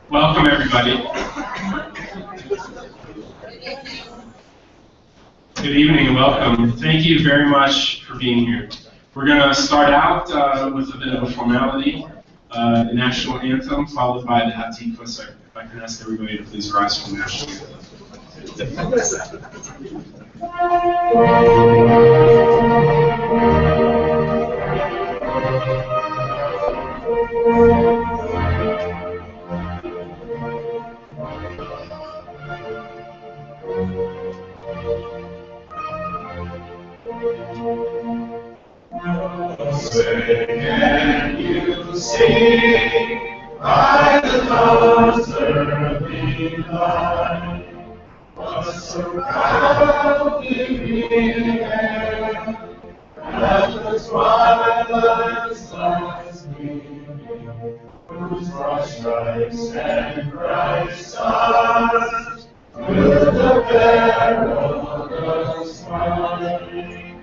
Welcome, everybody. Good evening and welcome. Thank you very much for being here. We're going to start out with a bit of a formality, the national anthem, followed by the Dor Tikvah. So if I can ask everybody to please rise for the national anthem. Can you see by the clouds early light, what surrounding me air, and the twilight lies gleaming, whose broad stripes and bright stars, through the perilous fight,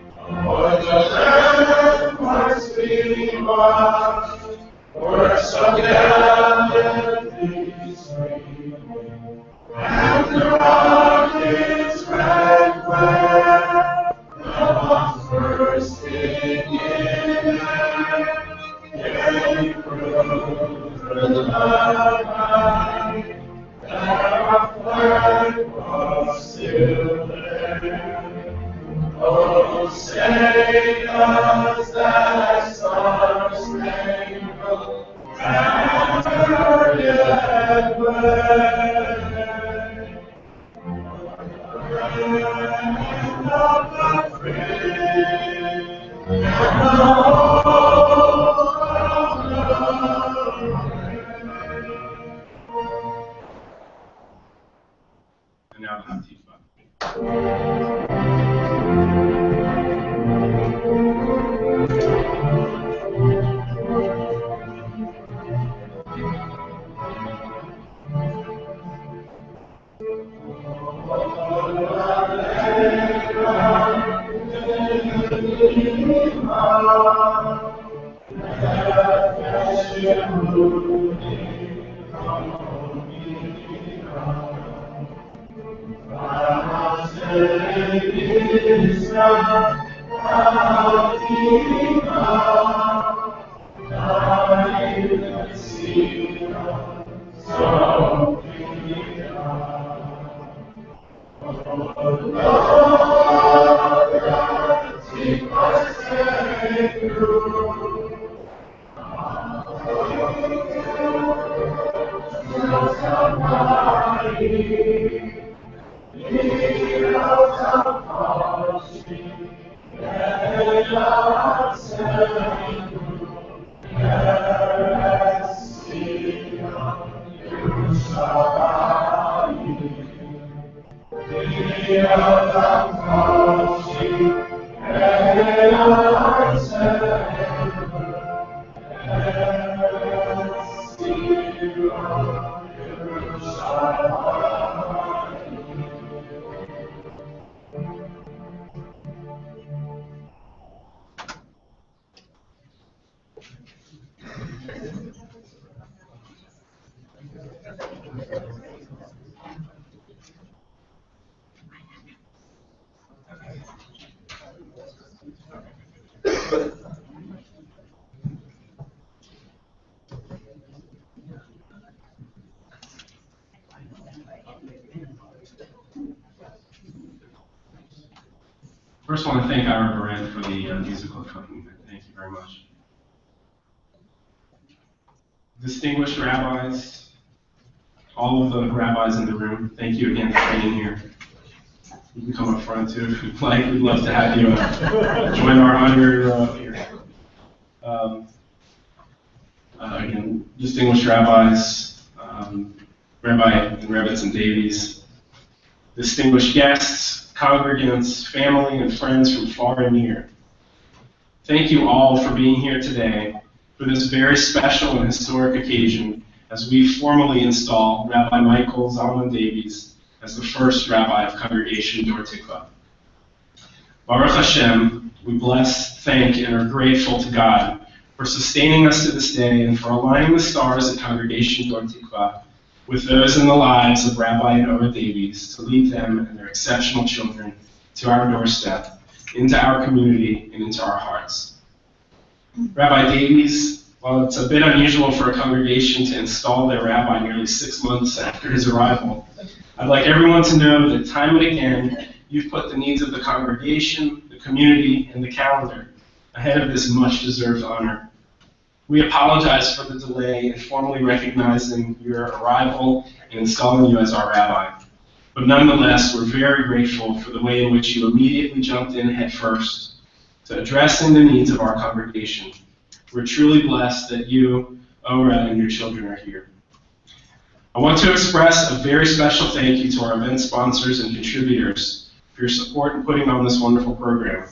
for the landmarks we mark, works of gallantry streaming, and the rocket's red glare, the bombs bursting in air, came through the night, and our flag was still there. Oh, say does that star-spangled banner yet wave? And of the free and the whole of And now the Dor Tikvah. First, I want to thank Rabbi for the musical accompaniment. Thank you very much. Distinguished rabbis, all of the rabbis in the room, thank you again for being here. You can come up front too if you'd like. We'd love to have you join our honor here. Again, distinguished rabbis, Rabbi and Rabbits and Davies, distinguished guests, congregants, family, and friends from far and near. Thank you all for being here today for this very special and historic occasion as we formally install Rabbi Michael Zalman Davies as the first rabbi of Congregation Dor Tikvah. Baruch Hashem, we bless, thank, and are grateful to God for sustaining us to this day and for aligning the stars at Congregation Dor Tikvah with those in the lives of Rabbi and Dor Davies to lead them and their exceptional children to our doorstep, into our community, and into our hearts. Rabbi Davies, while it's a bit unusual for a congregation to install their rabbi nearly 6 months after his arrival, I'd like everyone to know that time and again, you've put the needs of the congregation, the community, and the calendar ahead of this much-deserved honor. We apologize for the delay in formally recognizing your arrival and installing you as our rabbi. But nonetheless, we're very grateful for the way in which you immediately jumped in head first to addressing the needs of our congregation. We're truly blessed that you, Ora, and your children are here. I want to express a very special thank you to our event sponsors and contributors for your support in putting on this wonderful program.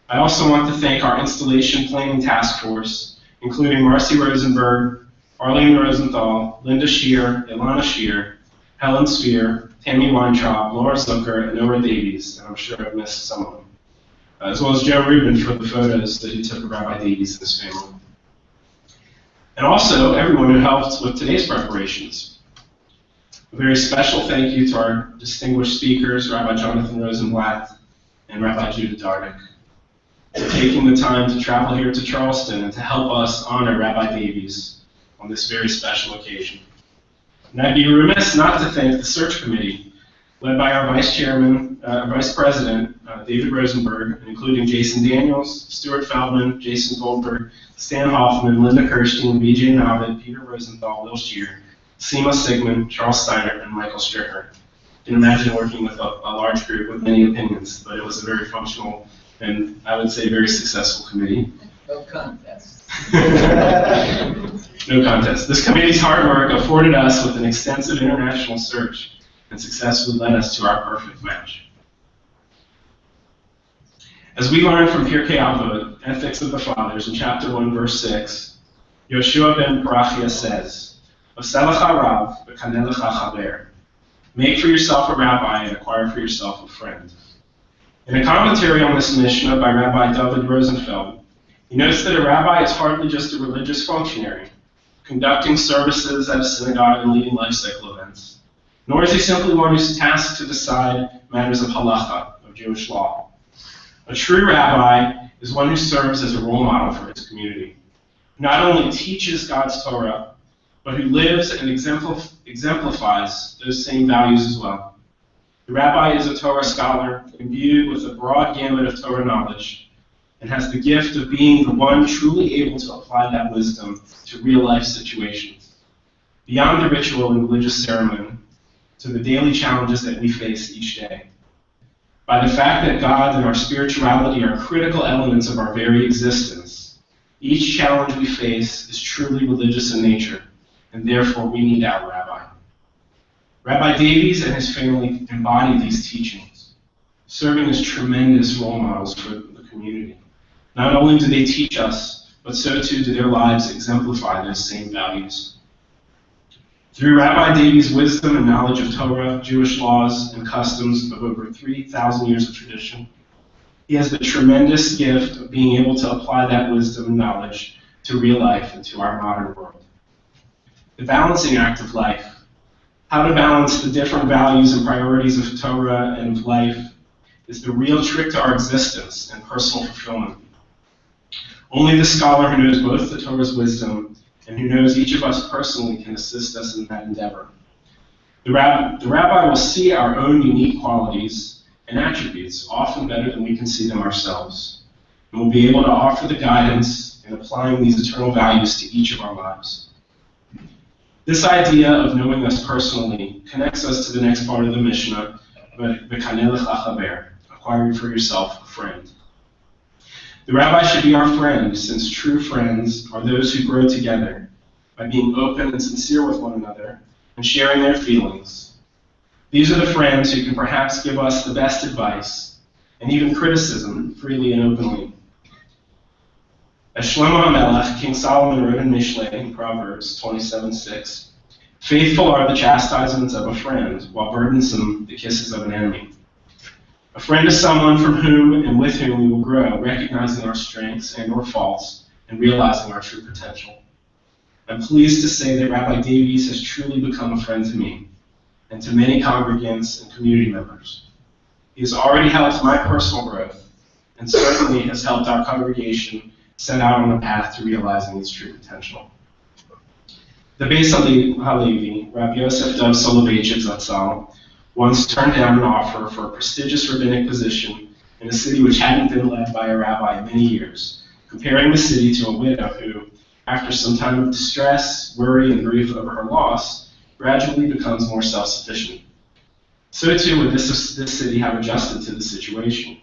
I also want to thank our installation planning task force, including Marcy Rosenberg, Arlene Rosenthal, Linda Shear, Ilana Shear, Helen Spear, Tammy Weintraub, Laura Zucker, and Dor Davies, and I'm sure I've missed some of them, as well as Joe Rubin for the photos that he took of Rabbi Davies and his family. And also everyone who helped with today's preparations. A very special thank you to our distinguished speakers, Rabbi Jonathan Rosenblatt and Rabbi Judah Dardik, for taking the time to travel here to Charleston and to help us honor Rabbi Davies on this very special occasion. And I'd be remiss not to thank the search committee, led by our Vice President, David Rosenberg, including Jason Daniels, Stuart Feldman, Jason Goldberg, Stan Hoffman, Linda Kirstein, BJ Navid, Peter Rosenthal, Will Shear, Seema Sigmund, Charles Steiner, and Michael Stricker. I can imagine working with a large group with many opinions, but it was a very functional and I would say very successful committee. No contest. No contest. This committee's hard work afforded us with an extensive international search and successfully led us to our perfect match. As we learn from Pirkei Avot, Ethics of the Fathers, in chapter 1, verse 6, Yoshua ben Parachia says, "Oselecha Rav v'kanelecha chaber." Make for yourself a rabbi and acquire for yourself a friend. In a commentary on this Mishnah by Rabbi David Rosenfeld, he notes that a rabbi is hardly just a religious functionary, conducting services at a synagogue and leading life cycle events, nor is he simply one who's tasked to decide matters of halacha, of Jewish law. A true rabbi is one who serves as a role model for his community, who not only teaches God's Torah, but who lives and exemplifies those same values as well. The rabbi is a Torah scholar, imbued with a broad gamut of Torah knowledge, and has the gift of being the one truly able to apply that wisdom to real-life situations, beyond the ritual and religious ceremony, to the daily challenges that we face each day. By the fact that God and our spirituality are critical elements of our very existence, each challenge we face is truly religious in nature, and therefore we need our rabbi. Rabbi Davies and his family embody these teachings, serving as tremendous role models for the community. Not only do they teach us, but so too do their lives exemplify those same values. Through Rabbi Davies' wisdom and knowledge of Torah, Jewish laws, and customs of over 3,000 years of tradition, he has the tremendous gift of being able to apply that wisdom and knowledge to real life and to our modern world. The balancing act of life, how to balance the different values and priorities of Torah and of life, is the real trick to our existence and personal fulfillment. Only the scholar who knows both the Torah's wisdom and who knows each of us personally can assist us in that endeavor. The rabbi will see our own unique qualities and attributes often better than we can see them ourselves, and will be able to offer the guidance in applying these eternal values to each of our lives. This idea of knowing us personally connects us to the next part of the Mishnah, v'kanelecha chaber, acquiring for yourself a friend. The rabbi should be our friend, since true friends are those who grow together by being open and sincere with one another and sharing their feelings. These are the friends who can perhaps give us the best advice and even criticism freely and openly. As Shlomo HaMelech, King Solomon wrote in Mishlei in Proverbs 27:6, "Faithful are the chastisements of a friend, while burdensome the kisses of an enemy." A friend is someone from whom and with whom we will grow, recognizing our strengths and our faults and realizing our true potential. I'm pleased to say that Rabbi Davies has truly become a friend to me and to many congregants and community members. He has already helped my personal growth and certainly has helped our congregation set out on a path to realizing its true potential. The Beis Halevi, Rabbi Yosef Dov Soloveitchik Zatzal, once turned down an offer for a prestigious rabbinic position in a city which hadn't been led by a rabbi in many years, comparing the city to a widow who, after some time of distress, worry, and grief over her loss, gradually becomes more self-sufficient. So too would this city have adjusted to the situation.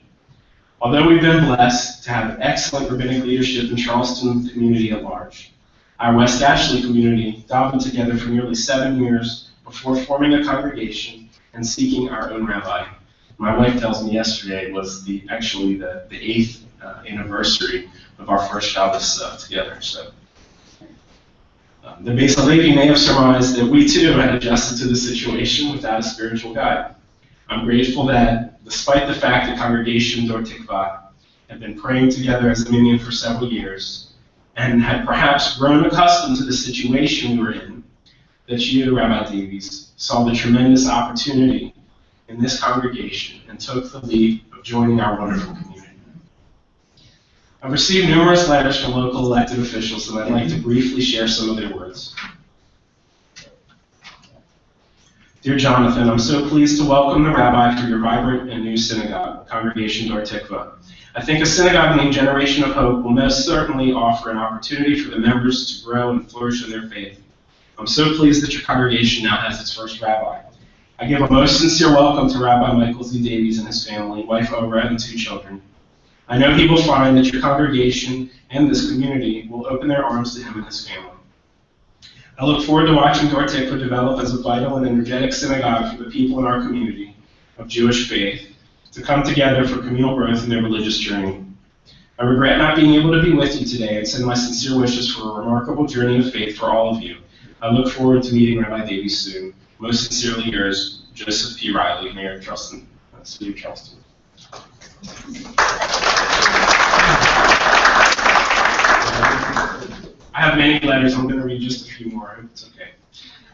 Although we've been blessed to have excellent rabbinic leadership in Charleston community at large, our West Ashley community davened together for nearly 7 years before forming a congregation and seeking our own rabbi. My wife tells me yesterday was actually the 8th anniversary of our first Shabbos together. So the Beis Halevi may have surmised that we too had adjusted to the situation without a spiritual guide. I'm grateful that, despite the fact that Congregation Dor Tikvah had been praying together as a minyan for several years, and had perhaps grown accustomed to the situation we were in, that you, Rabbi Davies, saw the tremendous opportunity in this congregation and took the lead of joining our wonderful community. I've received numerous letters from local elected officials, and I'd like to briefly share some of their words. Dear Jonathan, I'm so pleased to welcome the Rabbi for your vibrant and new synagogue, Congregation Dor Tikvah. I think a synagogue named Generation of Hope will most certainly offer an opportunity for the members to grow and flourish in their faith. I'm so pleased that your congregation now has its first rabbi. I give a most sincere welcome to Rabbi Michael Z. Davies and his family, wife Ora, and 2 children. I know he will find that your congregation and this community will open their arms to him and his family. I look forward to watching Dor Tikvah develop as a vital and energetic synagogue for the people in our community of Jewish faith to come together for communal growth in their religious journey. I regret not being able to be with you today and send my sincere wishes for a remarkable journey of faith for all of you. I look forward to meeting Rabbi Davies soon. Most sincerely yours, Joseph P. Riley, Mayor of Charleston, City of Charleston. I have many letters. I'm going to read just a few more. I hope it's okay.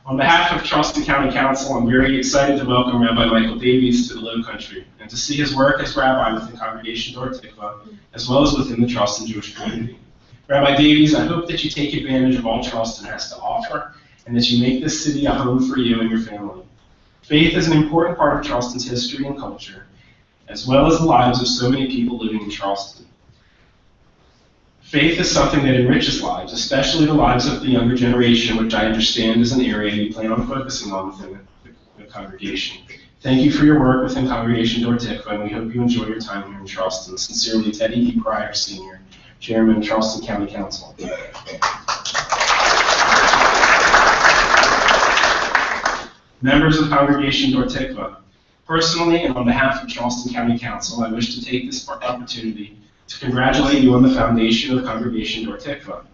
On behalf of Charleston County Council, I'm very excited to welcome Rabbi Michael Davies to the Low Country and to see his work as rabbi within Congregation Dor Tikvah, as well as within the Charleston Jewish community. Rabbi Davies, I hope that you take advantage of all Charleston has to offer and that you make this city a home for you and your family. Faith is an important part of Charleston's history and culture, as well as the lives of so many people living in Charleston. Faith is something that enriches lives, especially the lives of the younger generation, which I understand is an area you plan on focusing on within the congregation. Thank you for your work within Congregation Dor Tikvah, and we hope you enjoy your time here in Charleston. Sincerely, Teddy E. Pryor, Sr., Chairman, Charleston County Council. Members of Congregation Dor Tikvah, personally and on behalf of Charleston County Council, I wish to take this opportunity to congratulate you on the foundation of Congregation Dor Tikvah.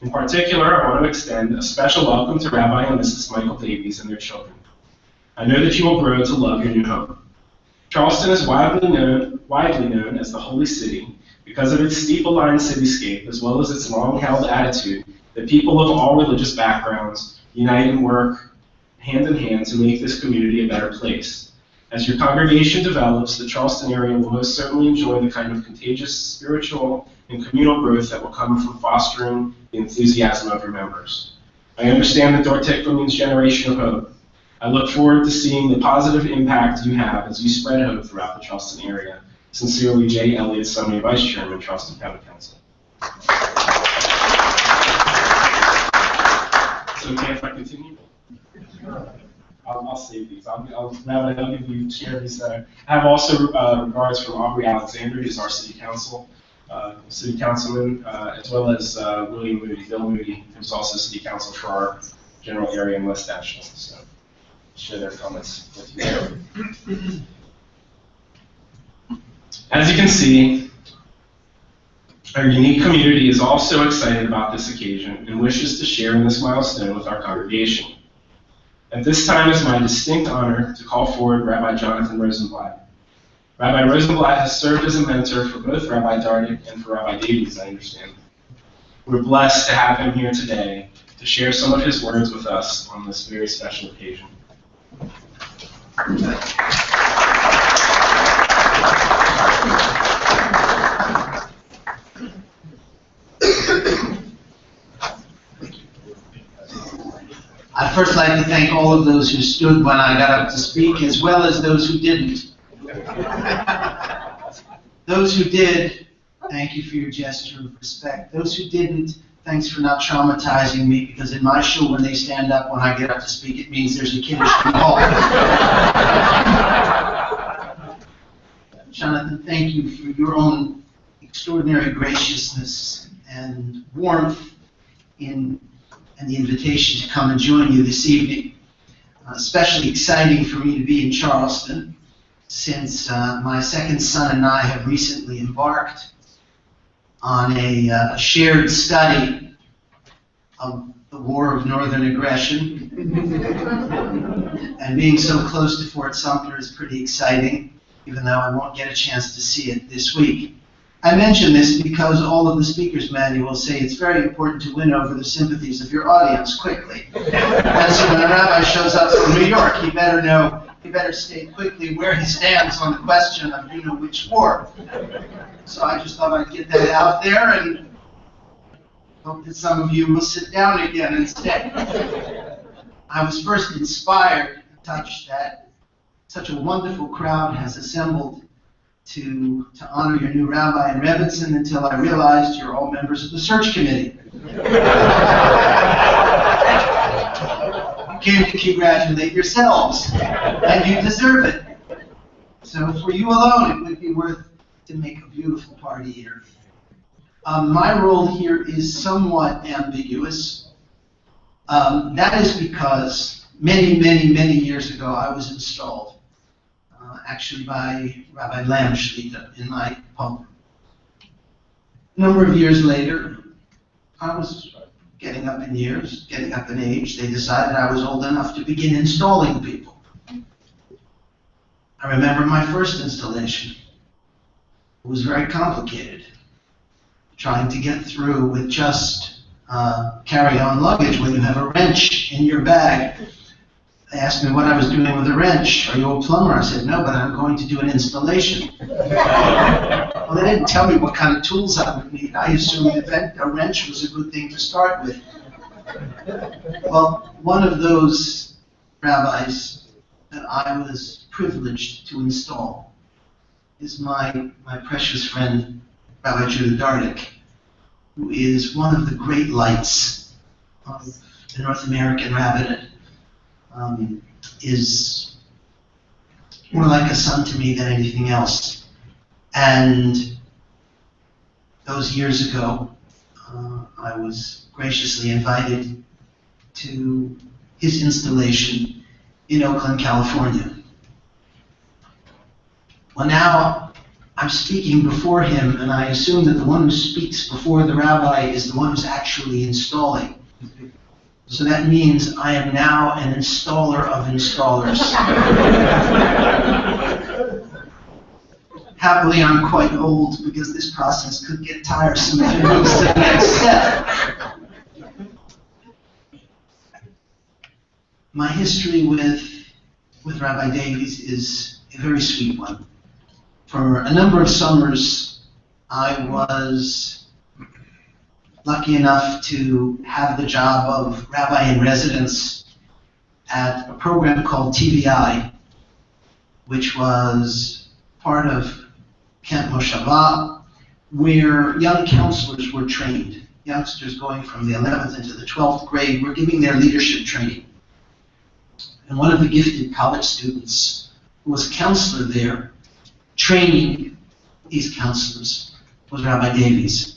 In particular, I want to extend a special welcome to Rabbi and Mrs. Michael Davies and their children. I know that you will grow to love your new home. Charleston is widely known as the Holy City because of its steeple-lined cityscape, as well as its long-held attitude that people of all religious backgrounds unite and work hand in hand to make this community a better place. As your congregation develops, the Charleston area will most certainly enjoy the kind of contagious spiritual and communal growth that will come from fostering the enthusiasm of your members. I understand that Dor Tikvah means Generation of Hope. I look forward to seeing the positive impact you have as you spread hope throughout the Charleston area. Sincerely, J. Elliott Summy, Vice Chairman, Charleston County Council. It's okay if I continue? I'll save these. I'll give you share these. I have also regards from Aubrey Alexander, who's our city councilman, as well as William Moody, Bill Moody, who's also city council for our general area in West Ashland. So share their comments with you. As you can see, our unique community is also excited about this occasion and wishes to share in this milestone with our congregation. At this time, it's my distinct honor to call forward Rabbi Jonathan Rosenblatt. Rabbi Rosenblatt has served as a mentor for both Rabbi Dardik and for Rabbi Davies, I understand. We're blessed to have him here today to to share some of his words with us on this very special occasion. I'd first like to thank all of those who stood when I got up to speak, as well as those who didn't. Those who did, thank you for your gesture of respect. Those who didn't, thanks for not traumatizing me, because in my shul, when they stand up when I get up to speak, it means there's a kiddush involved. Jonathan, thank you for your own extraordinary graciousness and warmth and the invitation to come and join you this evening. Especially exciting for me to be in Charleston, since my second son and I have recently embarked on a shared study of the War of Northern Aggression. And being so close to Fort Sumter is pretty exciting, even though I won't get a chance to see it this week. I mention this because all of the speakers' manuals say it's very important to win over the sympathies of your audience quickly. And so when a rabbi shows up from New York, he better state quickly where he stands on the question of which war. So I just thought I'd get that out there and hope that some of you will sit down again instead. I was first inspired and touched that such a wonderful crowd has assembled to honor your new rabbi and Rebbitzin until I realized you're all members of the search committee. You came to congratulate yourselves, and you deserve it. So for you alone, it would be worth to make a beautiful party here. My role here is somewhat ambiguous. That is because many, many, many years ago I was installed, actually by Rabbi Lam Shlita in my home. A number of years later, I was getting up in years, getting up in age. They decided I was old enough to begin installing people. I remember my first installation. It was very complicated, trying to get through with just carry-on luggage when you have a wrench in your bag. They asked me what I was doing with a wrench. Are you a plumber? I said, no, but I'm going to do an installation. Well, they didn't tell me what kind of tools I would need. I assumed that a wrench was a good thing to start with. Well, one of those rabbis that I was privileged to install is my precious friend, Rabbi Dardik, who is one of the great lights of the North American rabbinate. Is more like a son to me than anything else. And those years ago, I was graciously invited to his installation in Oakland, California. Well, now I'm speaking before him, and I assume that the one who speaks before the rabbi is the one who's actually installing. So that means I am now an installer of installers. Happily, I'm quite old because this process could get tiresome if it moves to the next step. My history with Rabbi Davies is a very sweet one. For a number of summers, I was lucky enough to have the job of rabbi in residence at a program called TVI, which was part of Camp Moshava, where young counselors were trained. Youngsters going from the 11th into the 12th grade were giving their leadership training. And one of the gifted college students who was a counselor there, training these counselors, was Rabbi Davies.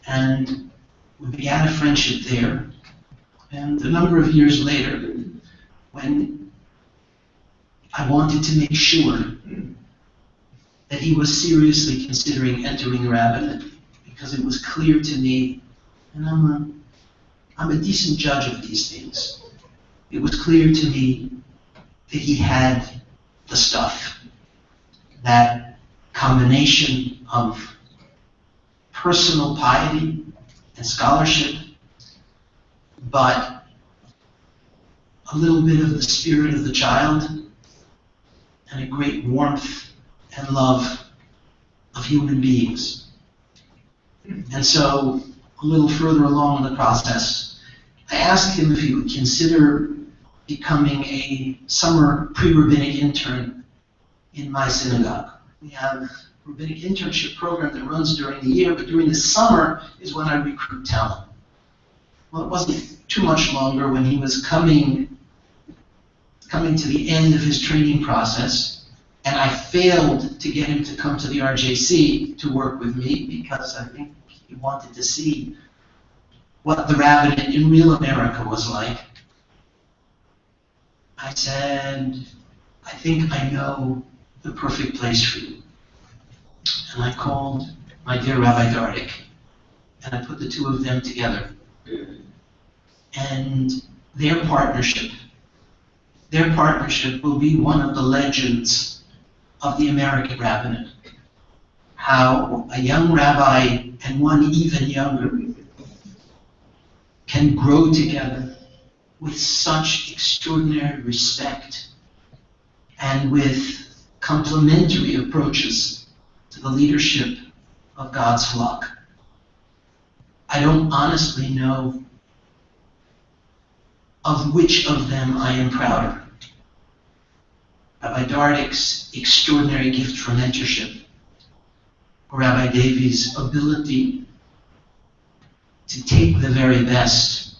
And we began a friendship there. And a number of years later, when I wanted to make sure that he was seriously considering entering rabbinate, because it was clear to me, and I'm a decent judge of these things, it was clear to me that he had the stuff, that combination of personal piety and scholarship, but a little bit of the spirit of the child and a great warmth and love of human beings. And so, a little further along in the process, I asked him if he would consider becoming a summer pre-rabbinic intern in my synagogue. We have a rabbinic internship program that runs during the year, but during the summer is when I recruit talent. Well, it wasn't too much longer when he was coming to the end of his training process, and I failed to get him to come to the RJC to work with me because I think he wanted to see what the rabbinate in real America was like. I said, I think I know the perfect place for you. And I called my dear Rabbi Dardik, and I put the two of them together. And their partnership will be one of the legends of the American rabbinate. How a young rabbi and one even younger can grow together with such extraordinary respect and with complementary approaches to the leadership of God's flock. I don't honestly know of which of them I am prouder. Rabbi Dardik's extraordinary gift for mentorship, or Rabbi Davies' ability to take the very best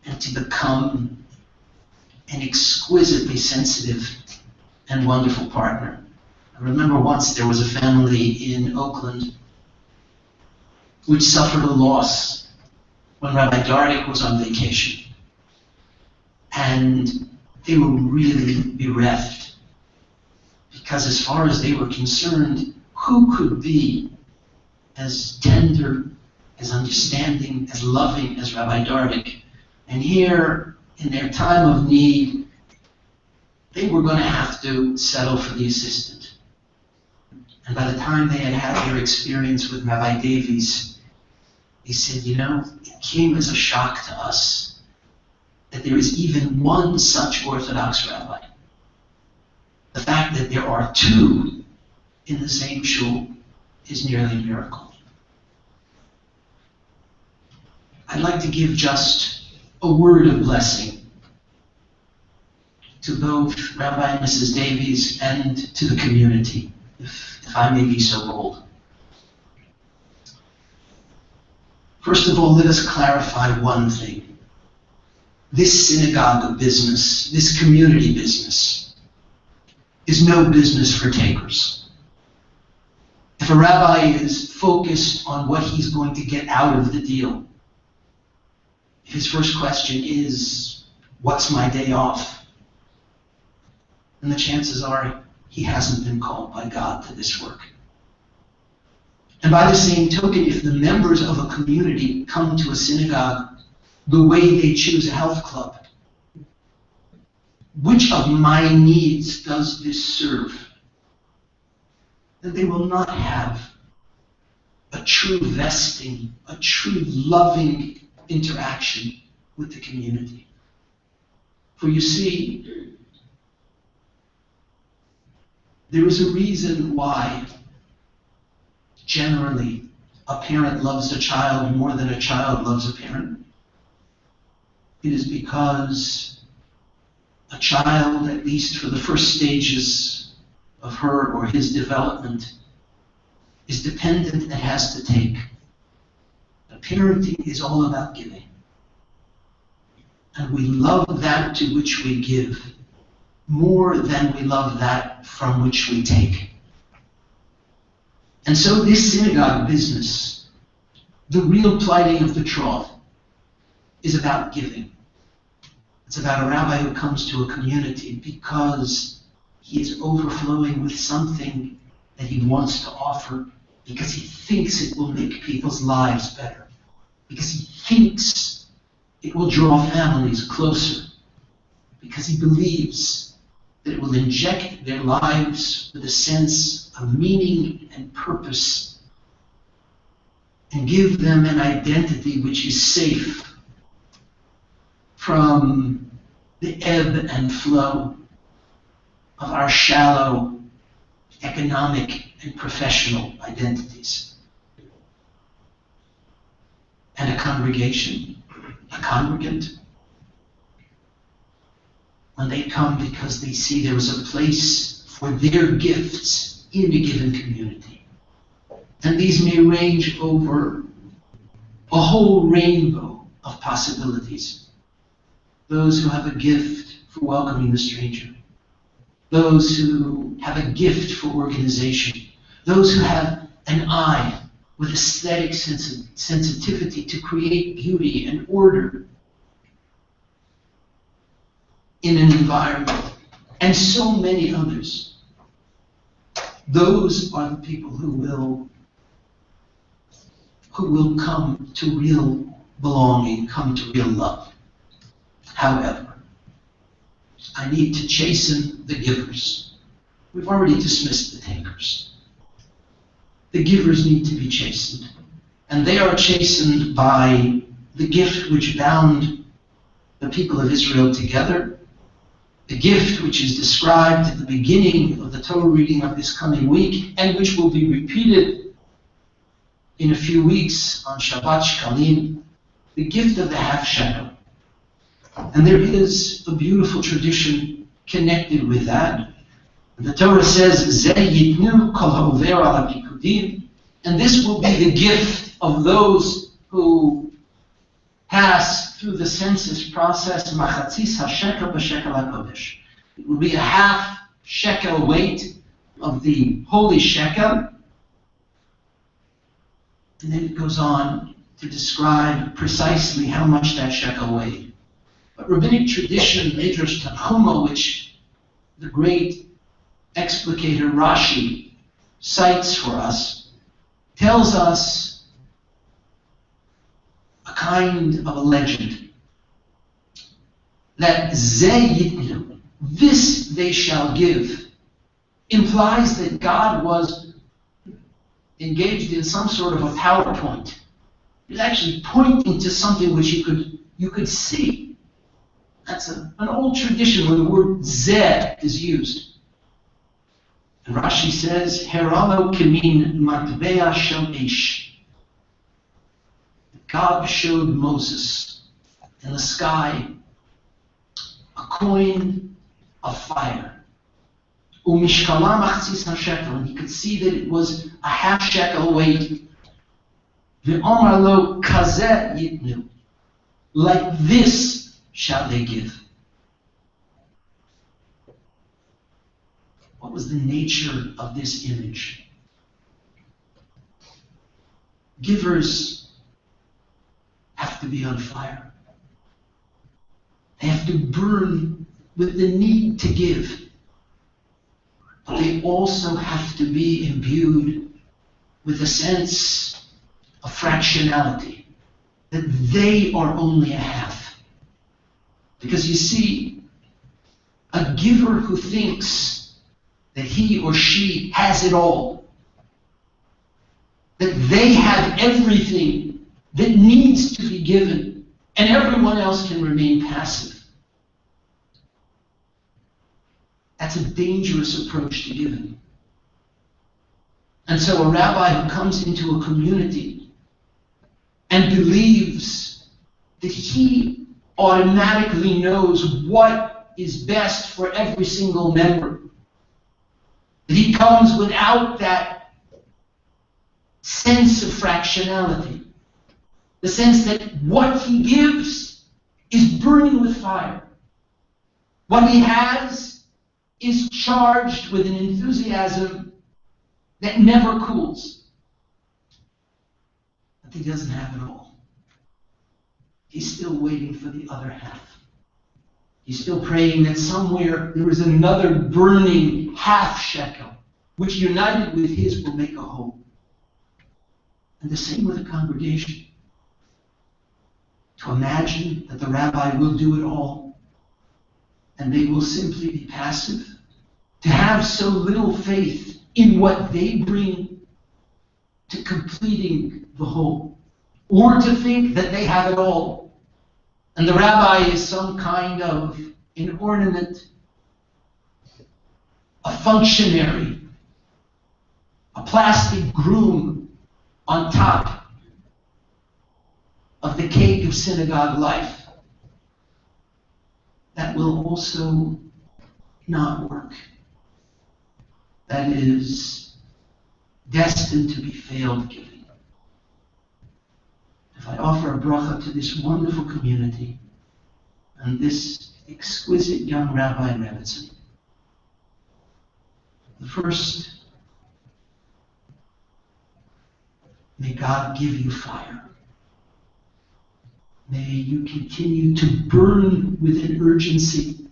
and to become an exquisitely sensitive and wonderful partner. I remember once there was a family in Oakland which suffered a loss when Rabbi Dardik was on vacation. And they were really bereft because as far as they were concerned, who could be as tender, as understanding, as loving as Rabbi Dardik? And here, in their time of need, they were going to have to settle for the assistant. And by the time they had had their experience with Rabbi Davies, they said, you know, it came as a shock to us that there is even one such Orthodox rabbi. The fact that there are two in the same shul is nearly a miracle. I'd like to give just a word of blessing to both Rabbi and Mrs. Davies and to the community, if I may be so bold. First of all, let us clarify one thing. This synagogue business, this community business, is no business for takers. If a rabbi is focused on what he's going to get out of the deal, if his first question is, what's my day off? Then the chances are he hasn't been called by God to this work. And by the same token, if the members of a community come to a synagogue the way they choose a health club, which of my needs does this serve? Then they will not have a true vesting, a true loving interaction with the community. For you see, there is a reason why generally a parent loves a child more than a child loves a parent. It is because a child, at least for the first stages of her or his development, is dependent and has to take. Parenting is all about giving. And we love that to which we give more than we love that from which we take. And so this synagogue business, the real plighting of the troth, is about giving. It's about a rabbi who comes to a community because he is overflowing with something that he wants to offer, because he thinks it will make people's lives better, because he thinks it will draw families closer, because he believes that it will inject their lives with a sense of meaning and purpose and give them an identity which is safe from the ebb and flow of our shallow economic and professional identities. And a congregation, a congregant, when they come because they see there is a place for their gifts in a given community. And these may range over a whole rainbow of possibilities. Those who have a gift for welcoming the stranger. Those who have a gift for organization. Those who have an eye with aesthetic sensitivity to create beauty and order in an environment. And so many others. Those are the people who will come to real belonging, come to real love. However, I need to chasten the givers. We've already dismissed the takers. The givers need to be chastened. And they are chastened by the gift which bound the people of Israel together, the gift which is described at the beginning of the Torah reading of this coming week, and which will be repeated in a few weeks on Shabbat Shkalim, the gift of the half shekel. And there is a beautiful tradition connected with that. The Torah says, Zeh yitnu kol ha'over al ha'pikudim, and this will be the gift of those who pass through the census process, machatzis hashekel b'shekel hakodesh. It will be a half shekel weight of the holy shekel. And then it goes on to describe precisely how much that shekel weighed. But rabbinic tradition, Midrash Tanchuma, which the great explicator Rashi cites for us, tells us a kind of a legend that Zeh yitnu, this they shall give, implies that God was engaged in some sort of a PowerPoint. He was actually pointing to something which you could see. That's an old tradition where the word Zeh is used. And Rashi says, Heralo kemin matbea shel ish. God showed Moses in the sky a coin of fire. Umishkala machzis hashekel, and he could see that it was a half shekel weight. Ve'omar lo kazeh yitnu, like this shall they give. What was the nature of this image? Givers have to be on fire. They have to burn with the need to give. But they also have to be imbued with a sense of fractionality, that they are only a half. Because you see, a giver who thinks that he or she has it all, that they have everything that needs to be given, and everyone else can remain passive. That's a dangerous approach to giving. And so a rabbi who comes into a community and believes that he automatically knows what is best for every single member, that he comes without that sense of fractionality, the sense that what he gives is burning with fire. What he has is charged with an enthusiasm that never cools. But he doesn't have it all. He's still waiting for the other half. He's still praying that somewhere there is another burning half shekel, which united with his will make a whole. And the same with the congregation. To imagine that the rabbi will do it all, and they will simply be passive. To have so little faith in what they bring to completing the whole. Or to think that they have it all. And the rabbi is some kind of an ornament, a functionary, a plastic groom on top of the cake of synagogue life that will also not work. That is destined to be failed giving. If I offer a bracha to this wonderful community and this exquisite young Rabbi and Rebbitzin, the first, may God give you fire. May you continue to burn with an urgency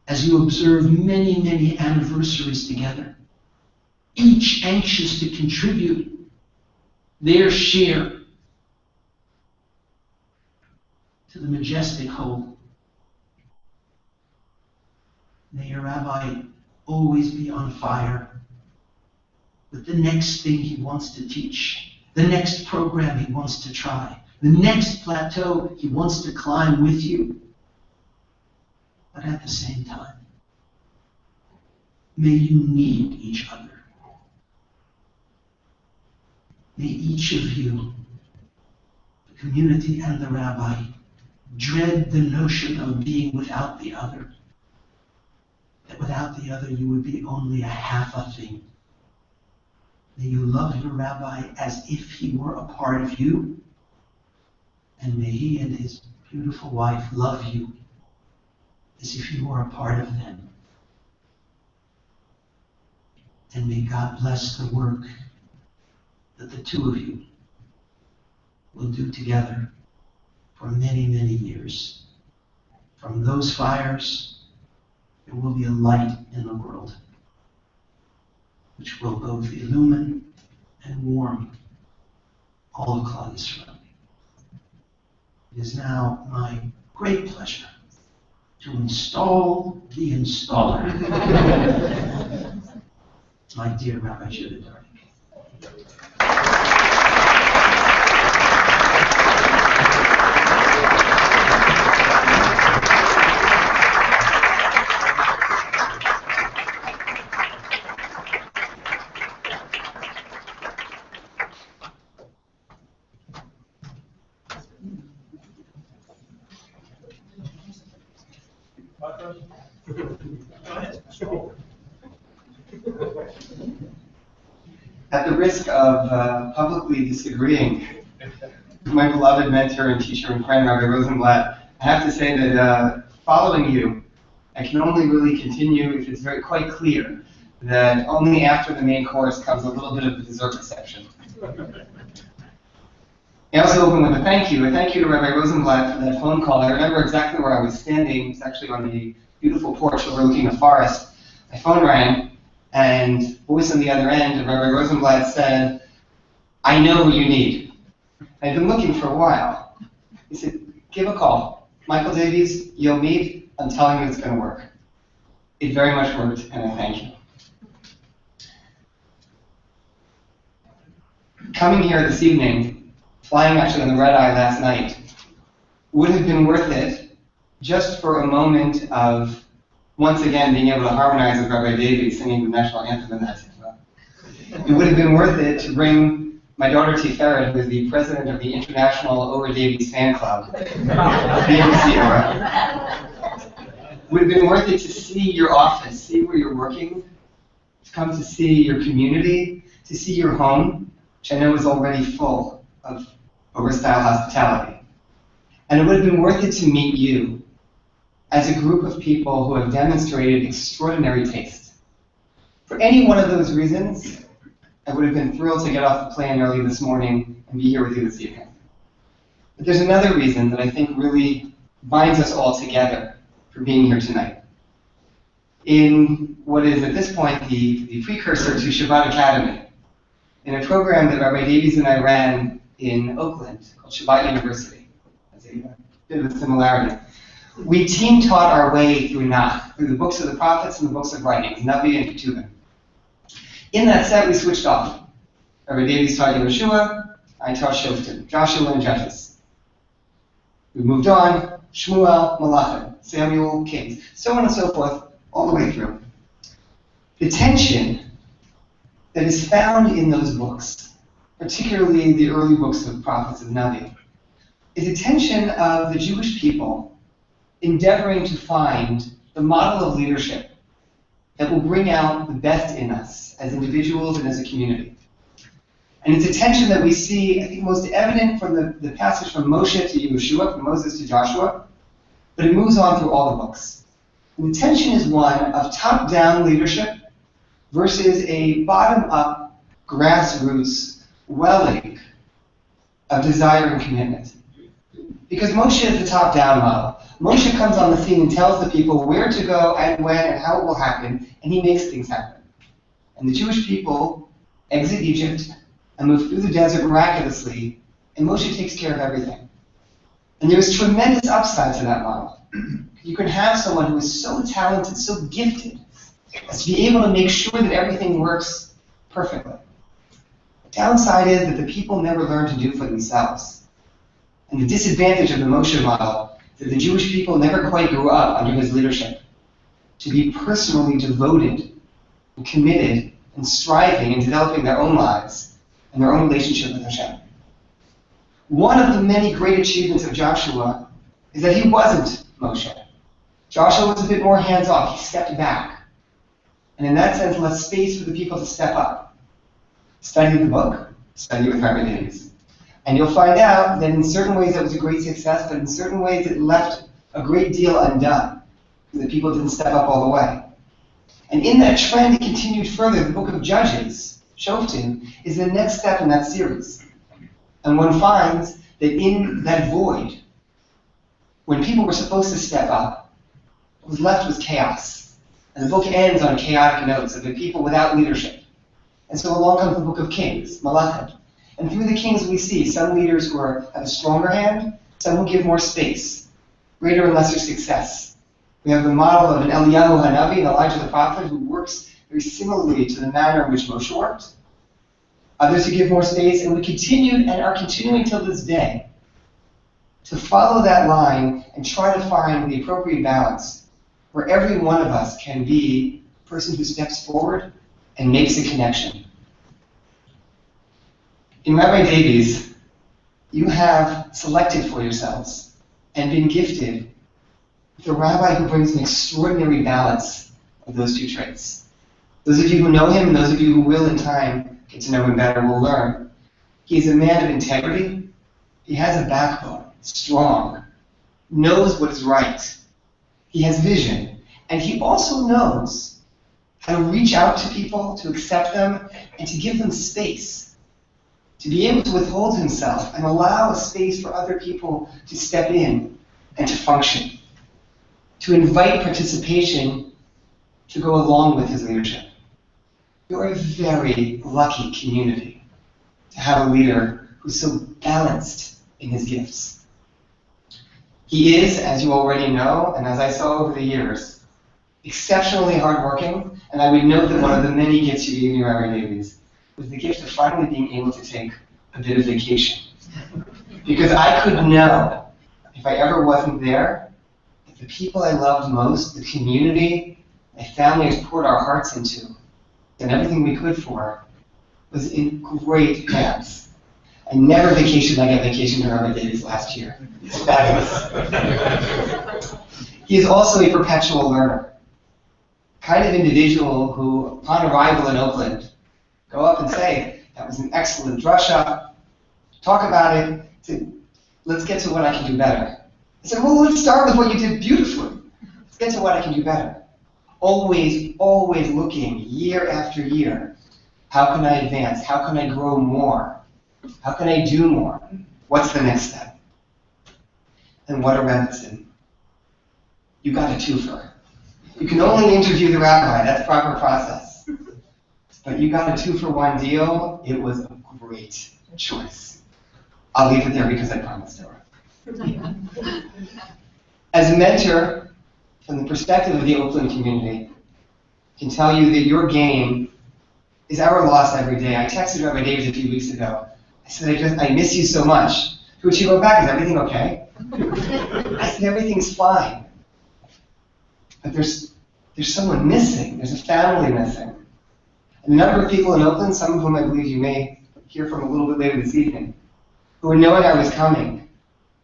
as you observe many, many anniversaries together, each anxious to contribute their share to the majestic whole. May your rabbi always be on fire with the next thing he wants to teach, the next program he wants to try, the next plateau he wants to climb with you. But at the same time, may you need each other. May each of you, the community and the rabbi, dread the notion of being without the other. That without the other you would be only a half a thing. May you love your rabbi as if he were a part of you. And may he and his beautiful wife love you as if you were a part of them. And may God bless the work that the two of you will do together for many, many years. From those fires, there will be a light in the world, which will both illumine and warm all of Klal Yisrael. It is now my great pleasure to install the installer, my dear Rabbi Judah Dardik. At the risk of publicly disagreeing with my beloved mentor and teacher and friend, Rabbi Rosenblatt, I have to say that following you, I can only really continue if it's quite clear that only after the main course comes a little bit of the dessert reception. I also open with a thank you to Rabbi Rosenblatt for that phone call. I remember exactly where I was standing. It's actually on the beautiful porch overlooking the forest. My phone rang, and voice on the other end, and Rabbi Rosenblatt said, "I know who you need." I've been looking for a while. He said, "Give a call. Michael Davies, you'll meet. I'm telling you it's going to work." It very much worked, and I thank you. Coming here this evening, flying actually on the red eye last night, would have been worth it just for a moment of once again being able to harmonize with Rabbi Davies singing the national anthem in that tikvah. It would have been worth it to bring my daughter Tiferet, who is the president of the International Over Davies Fan Club, the BBC era. Would have been worth it to see your office, see where you're working, to come to see your community, to see your home, which I know is already full of over-style hospitality. And it would have been worth it to meet you as a group of people who have demonstrated extraordinary taste. For any one of those reasons, I would have been thrilled to get off the plane early this morning and be here with you this evening. But there's another reason that I think really binds us all together for being here tonight. In what is at this point the precursor to Shabbat Academy, in a program that Rabbi Davies and I ran in Oakland called Shabbat University. That's a bit of a similarity. We team taught our way through Nach, through the books of the prophets and the books of writings, Navi and Ketuvim. In that set, we switched off. Rabbi Davies taught Yeshua, I taught Shoftim, Joshua and Judges. We moved on, Shmuel, Malachim, Samuel, Kings, so on and so forth, all the way through. The tension that is found in those books, particularly the early books of prophets of Navi, is a tension of the Jewish people endeavoring to find the model of leadership that will bring out the best in us as individuals and as a community. And it's a tension that we see, I think, most evident from the passage from Moshe to Yeshua, from Moses to Joshua, but it moves on through all the books. And the tension is one of top-down leadership versus a bottom-up, grassroots welling of desire and commitment. Because Moshe is the top-down model. Moshe comes on the scene and tells the people where to go and when and how it will happen, and he makes things happen. And the Jewish people exit Egypt and move through the desert miraculously, and Moshe takes care of everything. And there is tremendous upside to that model. You can have someone who is so talented, so gifted, as to be able to make sure that everything works perfectly. The downside is that the people never learn to do for themselves. And the disadvantage of the Moshe model is that the Jewish people never quite grew up under his leadership to be personally devoted and committed and striving and developing their own lives and their own relationship with Hashem. One of the many great achievements of Joshua is that he wasn't Moshe. Joshua was a bit more hands-off. He stepped back. And in that sense, left space for the people to step up. Study the book, study with Rabbi Davies. And you'll find out that in certain ways that was a great success, but in certain ways it left a great deal undone. The people didn't step up all the way. And in that trend, it continued further. The book of Judges, Shoftim, is the next step in that series. And one finds that in that void, when people were supposed to step up, what was left was chaos. And the book ends on chaotic notes of the people without leadership. And so along comes the book of Kings, Malachim. And through the kings we see some leaders who have a stronger hand, some who give more space, greater and lesser success. We have the model of an Eliyahu Hanavi, an Elijah the prophet, who works very similarly to the manner in which Moshe worked. Others who give more space, and we continued and are continuing till this day to follow that line and try to find the appropriate balance where every one of us can be a person who steps forward and makes a connection. In Rabbi Davies, you have selected for yourselves and been gifted with a rabbi who brings an extraordinary balance of those two traits. Those of you who know him and those of you who will in time get to know him better will learn. He is a man of integrity. He has a backbone, strong, knows what is right. He has vision. And he also knows how to reach out to people, to accept them, and to give them space. To be able to withhold himself and allow a space for other people to step in and to function. To invite participation to go along with his leadership. You're a very lucky community to have a leader who's so balanced in his gifts. He is, as you already know, and as I saw over the years, exceptionally hardworking, and I would note that one of the many gifts you gave me, Rabbi Davies, was the gift of finally being able to take a bit of vacation. Because I could know, if I ever wasn't there, that the people I loved most, the community, my family has poured our hearts into, and everything we could for, was in great hands. I never vacationed like I vacationed in Rabbi Davies last year. It's fabulous. He is also a perpetual learner. Kind of individual who, upon arrival in Oakland, go up and say, that was an excellent drasha, talk about it, say, let's get to what I can do better. I said, well, let's start with what you did beautifully. Let's get to what I can do better. Always, always looking, year after year, how can I advance? How can I grow more? How can I do more? What's the next step? And what a Rebbitzin. You got a twofer. You can only interview the rabbi, that's proper process. But you got a 2-for-1 deal. It was a great choice. I'll leave it there because I promised her. As a mentor, from the perspective of the Oakland community, I can tell you that your game is our loss every day. I texted Rabbi Davies a few weeks ago. I said, I miss you so much. To which he wrote back, "Is everything okay?" I said, "Everything's fine. But there's someone missing. There's a family missing." A number of people in Oakland, some of whom I believe you may hear from a little bit later this evening, who were knowing I was coming,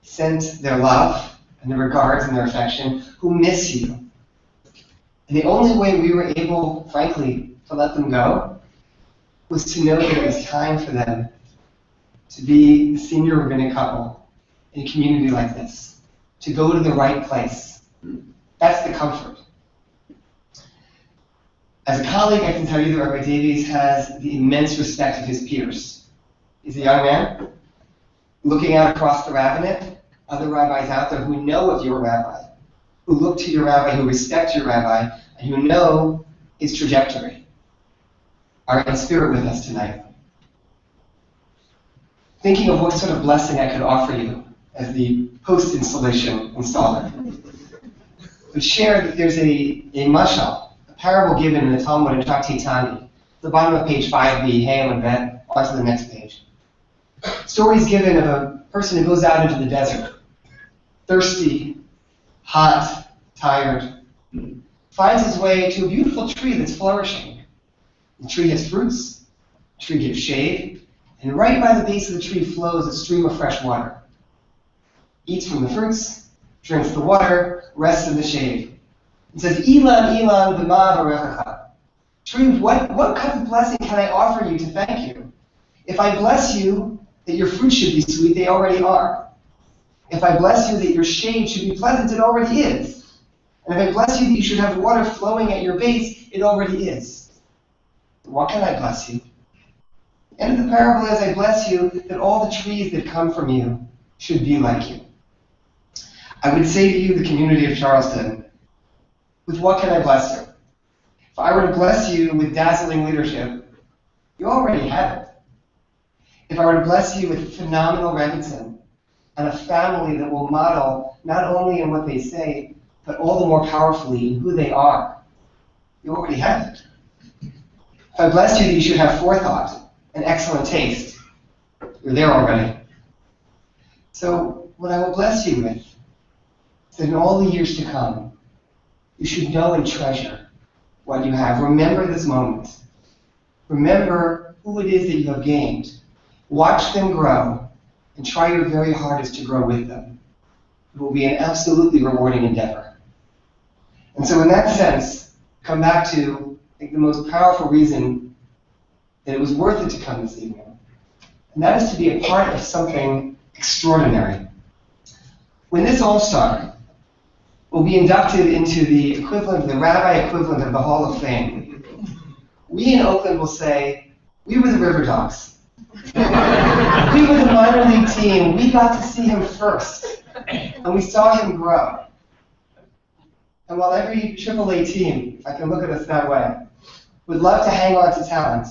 sent their love and their regards and their affection, who miss you. And the only way we were able, frankly, to let them go was to know that it was time for them to be the senior rabbinic couple in a community like this, to go to the right place. That's the comfort. As a colleague, I can tell you that Rabbi Davies has the immense respect of his peers. He's a young man, looking out across the rabbinate, other rabbis out there who know of your rabbi, who look to your rabbi, who respect your rabbi, and who know his trajectory, are in spirit with us tonight. Thinking of what sort of blessing I could offer you as the post-installation installer, would share that there's a mashal, a parable given in the Talmud in Tractate Tani, the bottom of page 5b, Hayam and Bet, onto the next page. Stories given of a person who goes out into the desert, thirsty, hot, tired, finds his way to a beautiful tree that's flourishing. The tree has fruits, the tree gives shade, and right by the base of the tree flows a stream of fresh water. Eats from the fruits, drinks the water, rests in the shade. It says, Ilan, Ilan, b'ma v'rechacha. Tree, what kind of blessing can I offer you to thank you? If I bless you that your fruits should be sweet, they already are. If I bless you that your shade should be pleasant, it already is. And if I bless you that you should have water flowing at your base, it already is. What can I bless you? The end of the parable is, I bless you that all the trees that come from you should be like you. I would say to you, the community of Charleston, with what can I bless you? If I were to bless you with dazzling leadership, you already have it. If I were to bless you with phenomenal Rebbitzin and a family that will model not only in what they say, but all the more powerfully in who they are, you already have it. If I bless you that you should have forethought and excellent taste, you're there already. So what I will bless you with is that in all the years to come, you should know and treasure what you have. Remember this moment. Remember who it is that you have gained. Watch them grow, and try your very hardest to grow with them. It will be an absolutely rewarding endeavor. And so in that sense, come back to, I think, the most powerful reason that it was worth it to come this evening. And that is to be a part of something extraordinary. When this All-Star will be inducted into the equivalent, the rabbi equivalent of the Hall of Fame, we in Oakland will say, we were the River Dogs. We were the minor league team. We got to see him first. And we saw him grow. And while every AAA team, if I can look at us that way, would love to hang on to talent,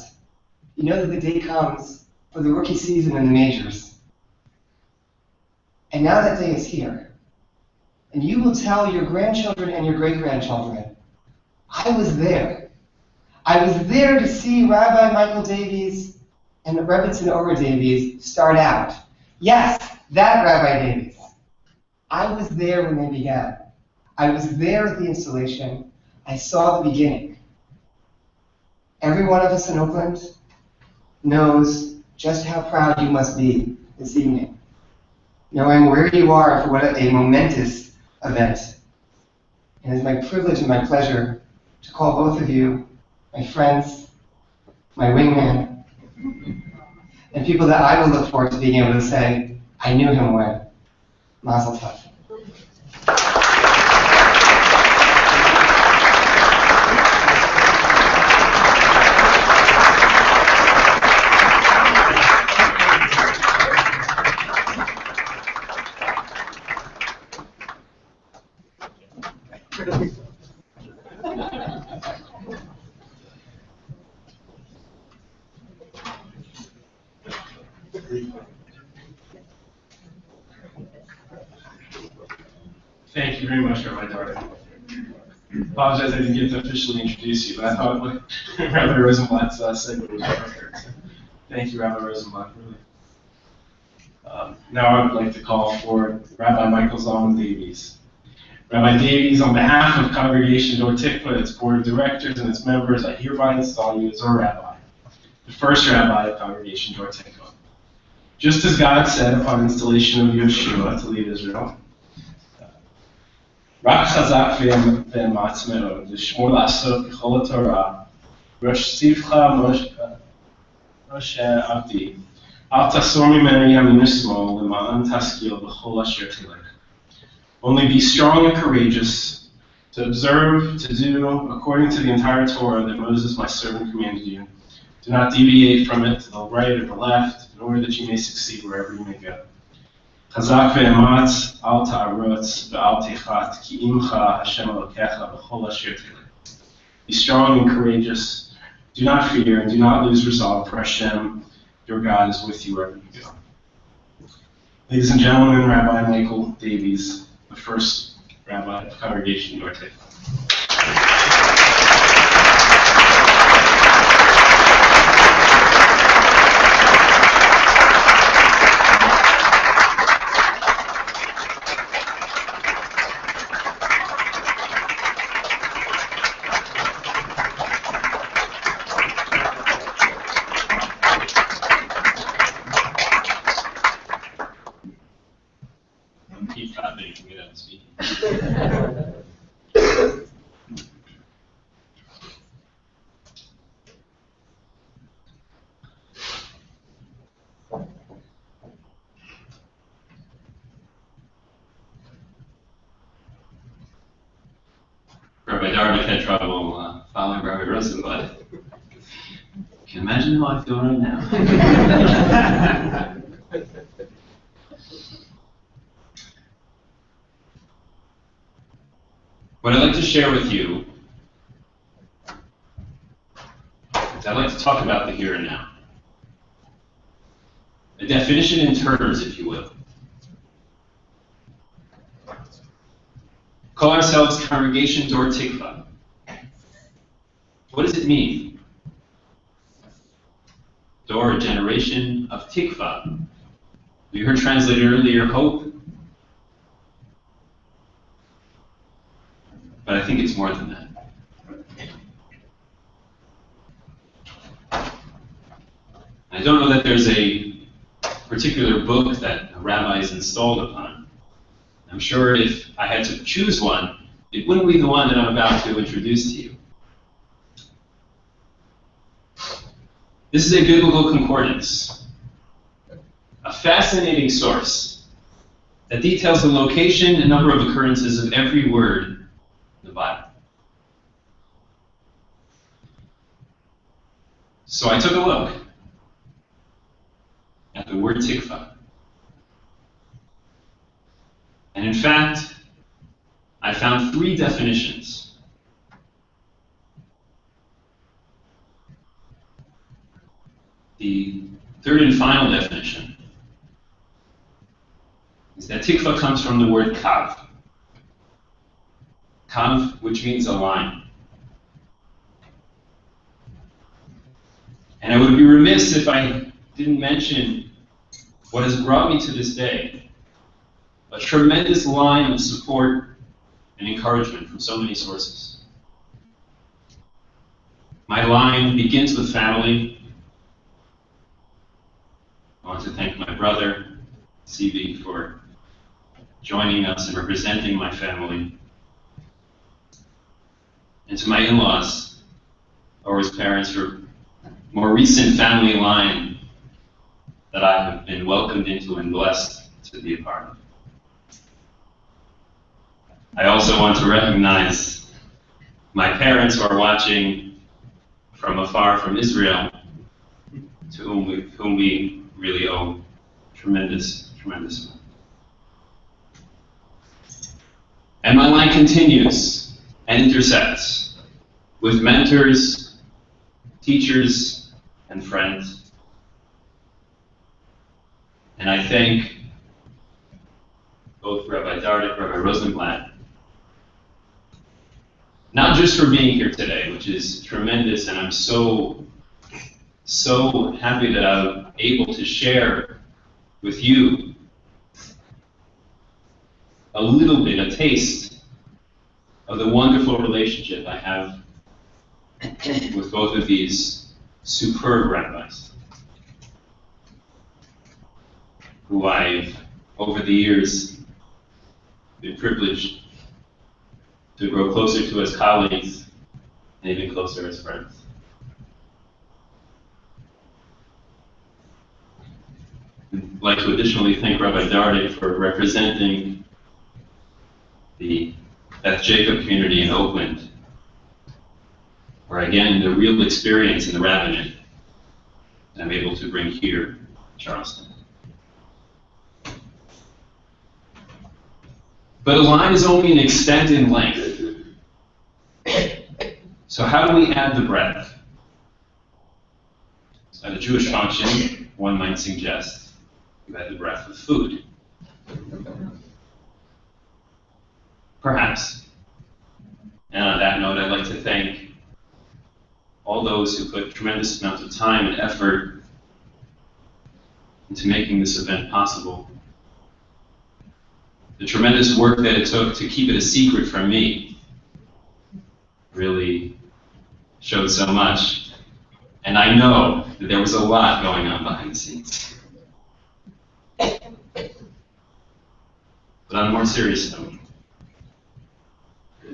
you know that the day comes for the rookie season in the majors. And now that day is here. And you will tell your grandchildren and your great-grandchildren, I was there. I was there to see Rabbi Michael Davies and Rebbitzin Ora Davies start out. Yes, that Rabbi Davies. I was there when they began. I was there at the installation. I saw the beginning. Every one of us in Oakland knows just how proud you must be this evening, knowing where you are for what a momentous event. And it's my privilege and my pleasure to call both of you my friends, my wingman, and people that I will look forward to being able to say, I knew him when. Mazel tov. Thank you very much, Rabbi Dardik. Apologize I didn't get to officially introduce you, but I thought Rabbi Rosenblatt's segue was perfect. So thank you, Rabbi Rosenblatt, really. Now I would like to call for Rabbi Michael Zalman Davies. Rabbi Davies, on behalf of Congregation Dor Tikvah, its board of directors, and its members, I hereby install you as our rabbi, the first rabbi of Congregation Dor Tikvah. Just as God said upon installation of Yeshua to lead Israel, Rak chazak ve'ematz me'od, v'shmor la'asot k'chol ha'torah, rosh tzivcha Moshe Abdi, al tasor mimeni yamin u'shmol, l'ma'an taskil b'chol asher tilech. Only be strong and courageous, to observe, to do, according to the entire Torah that Moses my servant commanded you. Do not deviate from it to the right or the left, in order that you may succeed wherever you may go. Chazak ve'ematz, al ta'arotz, ve'al techat, ki imcha Hashem Elokecha b'chol asher tilech. Be strong and courageous. Do not fear and do not lose resolve, for Hashem, your God, is with you wherever you go. Ladies and gentlemen, Rabbi Michael Davies, the first rabbi of Congregation Dor Tikvah. Rabbi Dardik had trouble following Rabbi Rosenblatt. Can you imagine how I feel right now? What I'd like to share with you is I'd like to talk about the here and now. A definition in terms, if you will. Call ourselves Congregation Dor Tikvah. What does it mean? Dor, a generation of Tikvah. We heard translated earlier, hope. But I think it's more than that. I don't know that there's a particular book that a rabbi is installed upon. I'm sure if I had to choose one, it wouldn't be the one that I'm about to introduce to you. This is a biblical concordance, a fascinating source that details the location and number of occurrences of every word in the Bible. So I took a look at the word tikvah. And in fact, I found 3 definitions. The third and final definition is that tikvah comes from the word kav. Kav, which means a line. And I would be remiss if I didn't mention what has brought me to this day. A tremendous line of support and encouragement from so many sources. My line begins with family. I want to thank my brother, CB, for joining us and representing my family. And to my in-laws, or his parents, for more recent family line that I have been welcomed into and blessed to be a part of. I also want to recognize my parents who are watching from afar from Israel, to whom we really owe tremendous, tremendous amount. And my line continues and intersects with mentors, teachers, and friends. And I thank both Rabbi Dardik, Rabbi Rosenblatt, not just for being here today, which is tremendous, and I'm so happy that I'm able to share with you a little bit, a taste of the wonderful relationship I have with both of these superb rabbis, who I've, over the years, been privileged to grow closer to as colleagues and even closer as friends. I'd like to additionally thank Rabbi Dardik for representing the Beth Jacob community in Oakland, where again, the real experience in the rabbinate that I'm able to bring here in Charleston. But a line is only an extent in length. So how do we add the breadth? At a Jewish function, one might suggest you add the breadth of food. Perhaps. And on that note, I'd like to thank all those who put tremendous amounts of time and effort into making this event possible. The tremendous work that it took to keep it a secret from me really showed so much. And I know that there was a lot going on behind the scenes. But on a more serious note,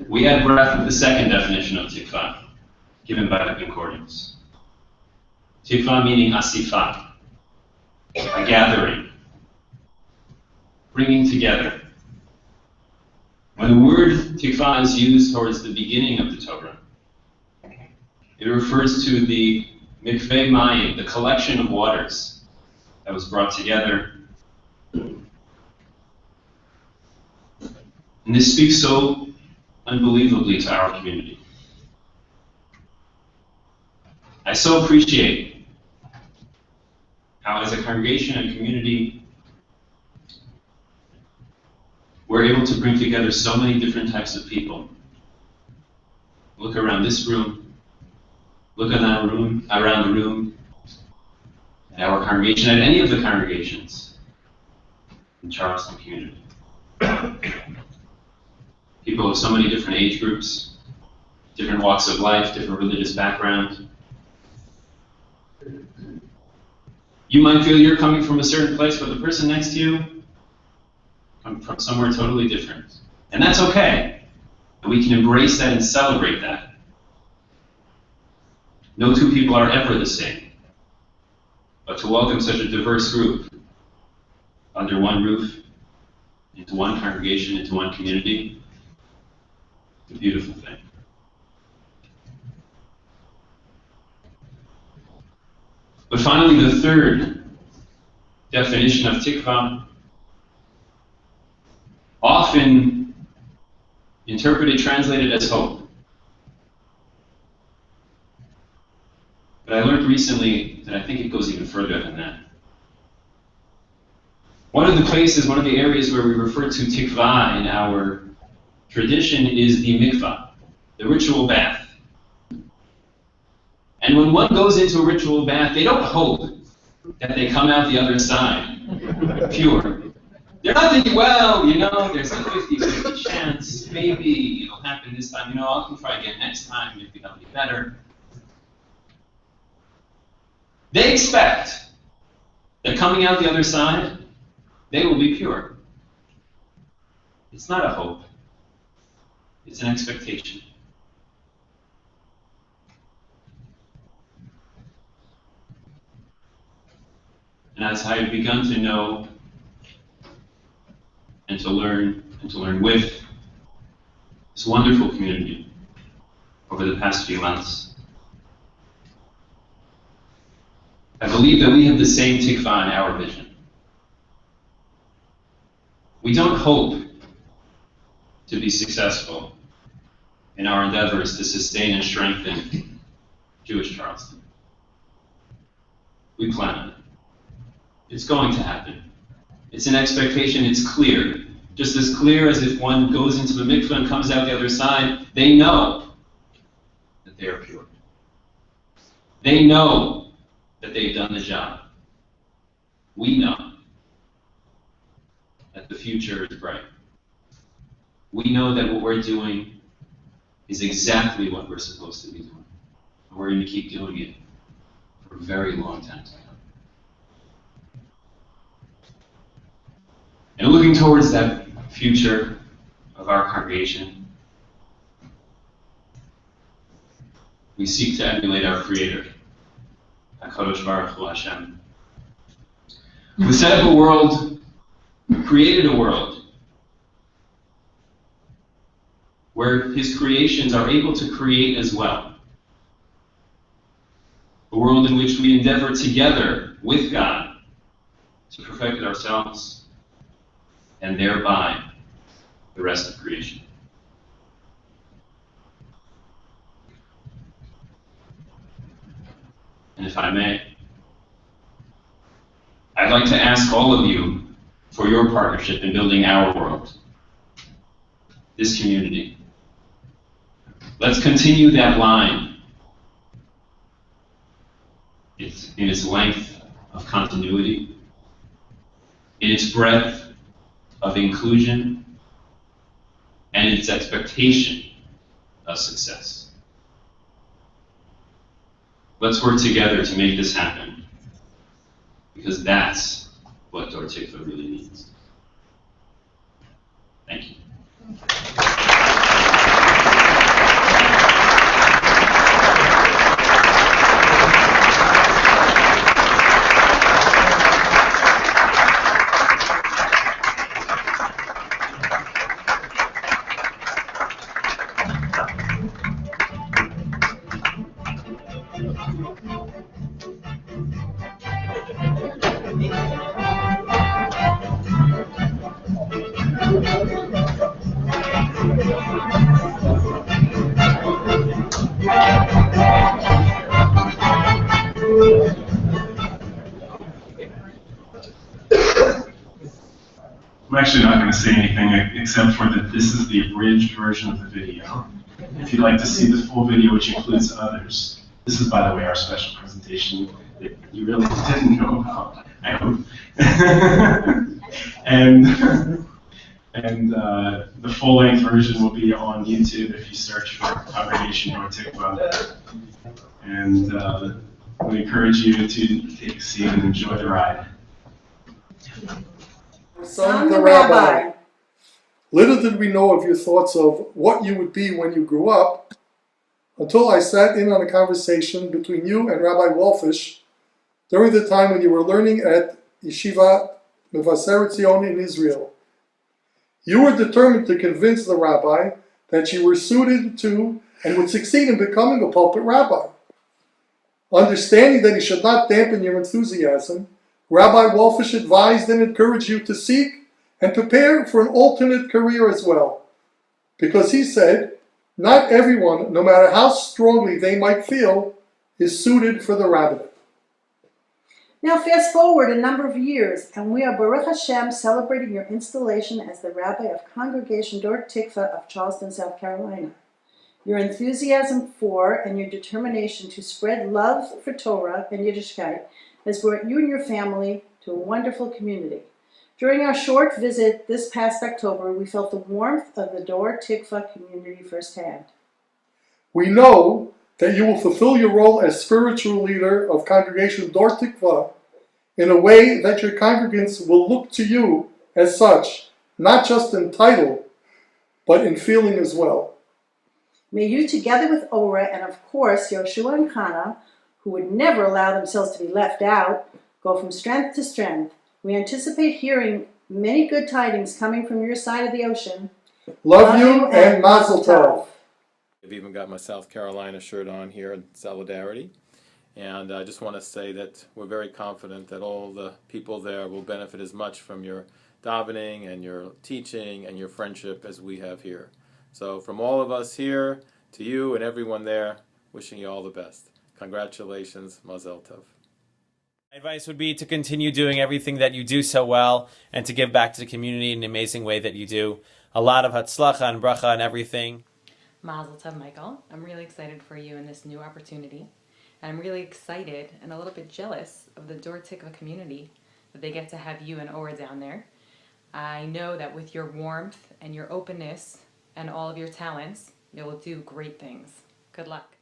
we add breadth with the second definition of tikvah, given by the concordance. Tikvah meaning asifah, a gathering, bringing together. When the word tikvah is used towards the beginning of the Torah, it refers to the mikveh mayim, the collection of waters that was brought together. And this speaks so unbelievably to our community. I so appreciate how, as a congregation and community, we're able to bring together so many different types of people. Look around this room, look around the room, at our congregation, at any of the congregations in the Charleston community. People of so many different age groups, different walks of life, different religious backgrounds. You might feel you're coming from a certain place, but the person next to you comes from somewhere totally different. And that's okay. And we can embrace that and celebrate that. No two people are ever the same. But to welcome such a diverse group under one roof, into one congregation, into one community, it's a beautiful thing. But finally, the third definition of tikvah, often interpreted, translated as hope. But I learned recently that I think it goes even further than that. One of the places, one of the areas where we refer to tikvah in our tradition is the mikvah, the ritual bath. And when one goes into a ritual bath, they don't hope that they come out the other side pure. They're not thinking, well, there's a 50-50 chance, maybe it'll happen this time, I'll try again next time, maybe that'll be better. They expect that coming out the other side, they will be pure. It's not a hope. It's an expectation. And as I have begun to know and to learn with this wonderful community over the past few months, I believe that we have the same tikvah in our vision. We don't hope to be successful in our endeavors to sustain and strengthen Jewish Charleston. We plan on it. It's going to happen. It's an expectation, it's clear. Just as clear as if one goes into the mikveh and comes out the other side, they know that they are pure. They know that they've done the job. We know that the future is bright. we know that what we're doing is exactly what we're supposed to be doing. And we're going to keep doing it for a very long time to come. And looking towards that future of our congregation, we seek to emulate our Creator, HaKadosh Baruch Hu Hashem, who set up a world, created a world, where His creations are able to create as well. A world in which we endeavor together with God to perfect ourselves and thereby the rest of creation. And if I may, I'd like to ask all of you for your partnership in building our world, this community. Let's continue that line in its length of continuity, in its breadth of inclusion, and its expectation of success. Let's work together to make this happen, because that's what Dor Tikvah really needs. Thank you. I'm actually not going to say anything except for that this is the abridged version of the video. If you'd like to see the full video, which includes others, this is, by the way, our special presentation that you really didn't know about, I hope. and the full-length version will be on YouTube if you search for Congregation Dor Tikvah. And we encourage you to take a seat and enjoy the ride. Son, the Rabbi. Little did we know of your thoughts of what you would be when you grew up, until I sat in on a conversation between you and Rabbi Wolfish during the time when you were learning at Yeshiva Mevaseret Zion in Israel. You were determined to convince the rabbi that you were suited to and would succeed in becoming a pulpit rabbi. Understanding that he should not dampen your enthusiasm, Rabbi Wolfish advised and encouraged you to seek and prepare for an alternate career as well. Because he said, not everyone, no matter how strongly they might feel, is suited for the rabbinate. Now fast forward a number of years, and we are Baruch Hashem celebrating your installation as the Rabbi of Congregation Dor Tikvah of Charleston, South Carolina. Your enthusiasm for and your determination to spread love for Torah and Yiddishkeit has brought you and your family to a wonderful community. During our short visit this past October, we felt the warmth of the Dor Tikvah community firsthand. We know that you will fulfill your role as spiritual leader of Congregation Dor Tikvah in a way that your congregants will look to you as such, not just in title, but in feeling as well. May you, together with Ora and of course Yoshua and Kana, who would never allow themselves to be left out, go from strength to strength. We anticipate hearing many good tidings coming from your side of the ocean. Love you and Mazel Tov. I've even got my South Carolina shirt on here in solidarity. And I just want to say that we're very confident that all the people there will benefit as much from your davening and your teaching and your friendship as we have here. So from all of us here to you and everyone there, wishing you all the best. Congratulations, Mazel Tov. My advice would be to continue doing everything that you do so well and to give back to the community in an amazing way that you do. A lot of hatzlacha and bracha and everything. Mazel Tov, Michael. I'm really excited for you in this new opportunity. And I'm really excited and a little bit jealous of the Dor Tikvah community that they get to have you and Ora down there. I know that with your warmth and your openness and all of your talents, you'll do great things. Good luck.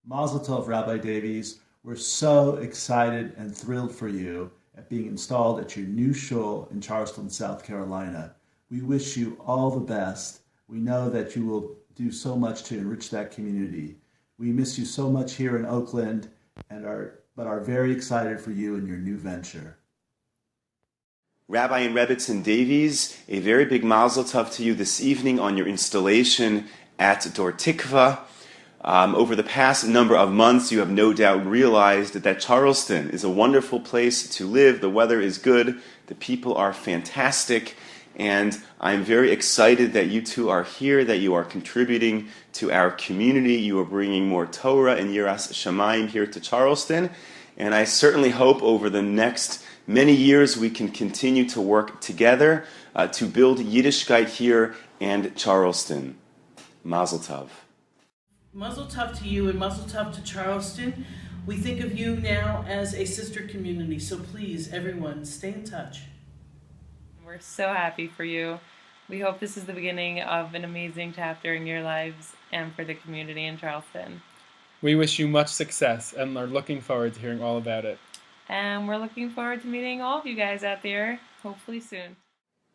Mazel tov, Rabbi Davies. We're so excited and thrilled for you at being installed at your new shul in Charleston, South Carolina. We wish you all the best. We know that you will do so much to enrich that community. We miss you so much here in Oakland, but are very excited for you and your new venture. Rabbi and Rebbitzin Davies, a very big mazel tov to you this evening on your installation at Dor Tikvah. Over the past number of months, you have no doubt realized that Charleston is a wonderful place to live. The weather is good, the people are fantastic, and I'm very excited that you two are here, that you are contributing to our community. You are bringing more Torah and Yiras Shamayim here to Charleston, and I certainly hope over the next many years we can continue to work together to build Yiddishkeit here and Charleston. Mazel tov. Mazel tov to you and mazel tov to Charleston. We think of you now as a sister community, so please, everyone, stay in touch. We're so happy for you. We hope this is the beginning of an amazing chapter in your lives and for the community in Charleston. We wish you much success and are looking forward to hearing all about it. And we're looking forward to meeting all of you guys out there, hopefully soon.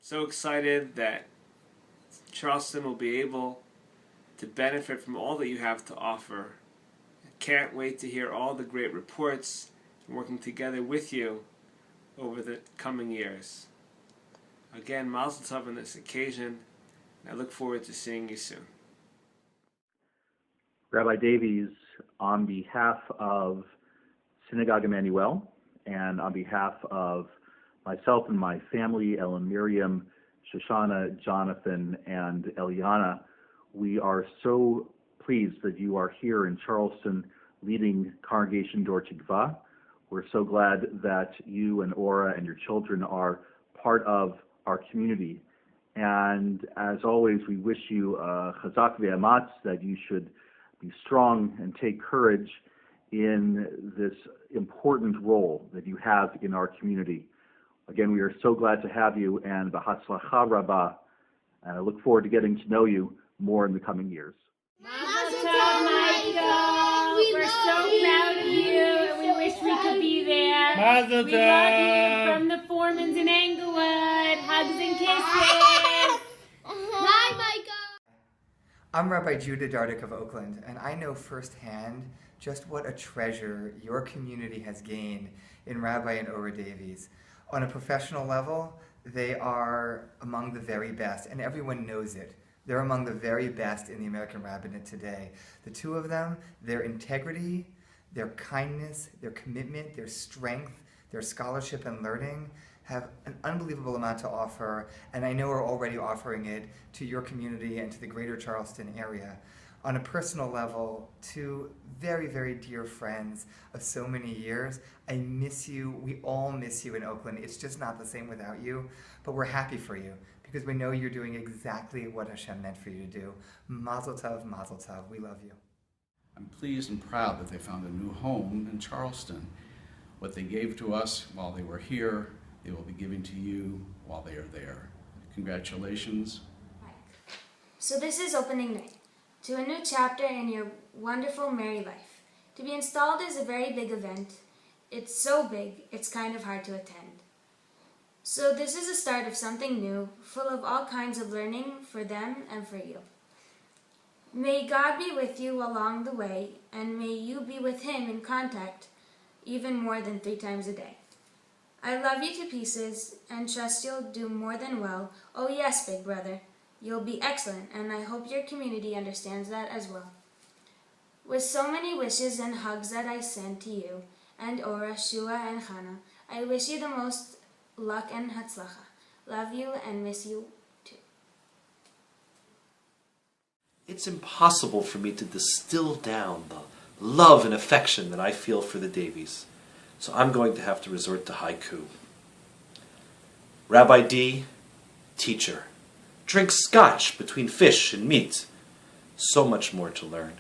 So excited that Charleston will be able to benefit from all that you have to offer. Can't wait to hear all the great reports and working together with you over the coming years. Again, mazel tov on this occasion, and I look forward to seeing you soon. Rabbi Davies, on behalf of Synagogue Emmanuel, and on behalf of myself and my family, Ellen Miriam, Shoshana, Jonathan, and Eliana, we are so pleased that you are here in Charleston leading Congregation Dor Tikvah. We're so glad that you and Ora and your children are part of our community. And as always, we wish you chazak ve'amatz, that you should be strong and take courage in this important role that you have in our community. Again, we are so glad to have you, and b'hatzlacha rabbah, and I look forward to getting to know you more in the coming years. Mazel tov, Michael! We're so proud of you, and we wish we could be there. Mazel tov! We love you from the Foremans in Englewood. Hugs and kisses. Bye, Michael! I'm Rabbi Judah Dardik of Oakland, and I know firsthand just what a treasure your community has gained in Rabbi and Ora Davies. On a professional level, they are among the very best, and everyone knows it. They're among the very best in the American rabbinate today. The two of them, their integrity, their kindness, their commitment, their strength, their scholarship and learning have an unbelievable amount to offer, and I know are already offering it to your community and to the greater Charleston area. On a personal level, two very, very dear friends of so many years, I miss you. We all miss you in Oakland. It's just not the same without you, but we're happy for you because we know you're doing exactly what Hashem meant for you to do. Mazel tov, mazel tov. We love you. I'm pleased and proud that they found a new home in Charleston. What they gave to us while they were here, they will be giving to you while they are there. Congratulations. So this is opening night to a new chapter in your wonderful married life. To be installed is a very big event. It's so big, it's kind of hard to attend. So this is a start of something new, full of all kinds of learning for them and for you. May God be with you along the way, and may you be with Him in contact even more than 3 times a day. I love you to pieces and trust you'll do more than well. Oh yes, big brother, you'll be excellent, and I hope your community understands that as well. With so many wishes and hugs that I send to you, and Ora, Shua, and Hannah, I wish you the most luck and hatzlacha. Love you and miss you too. It's impossible for me to distill down the love and affection that I feel for the Davies, so I'm going to have to resort to haiku. Rabbi D, teacher, drink scotch between fish and meat. So much more to learn.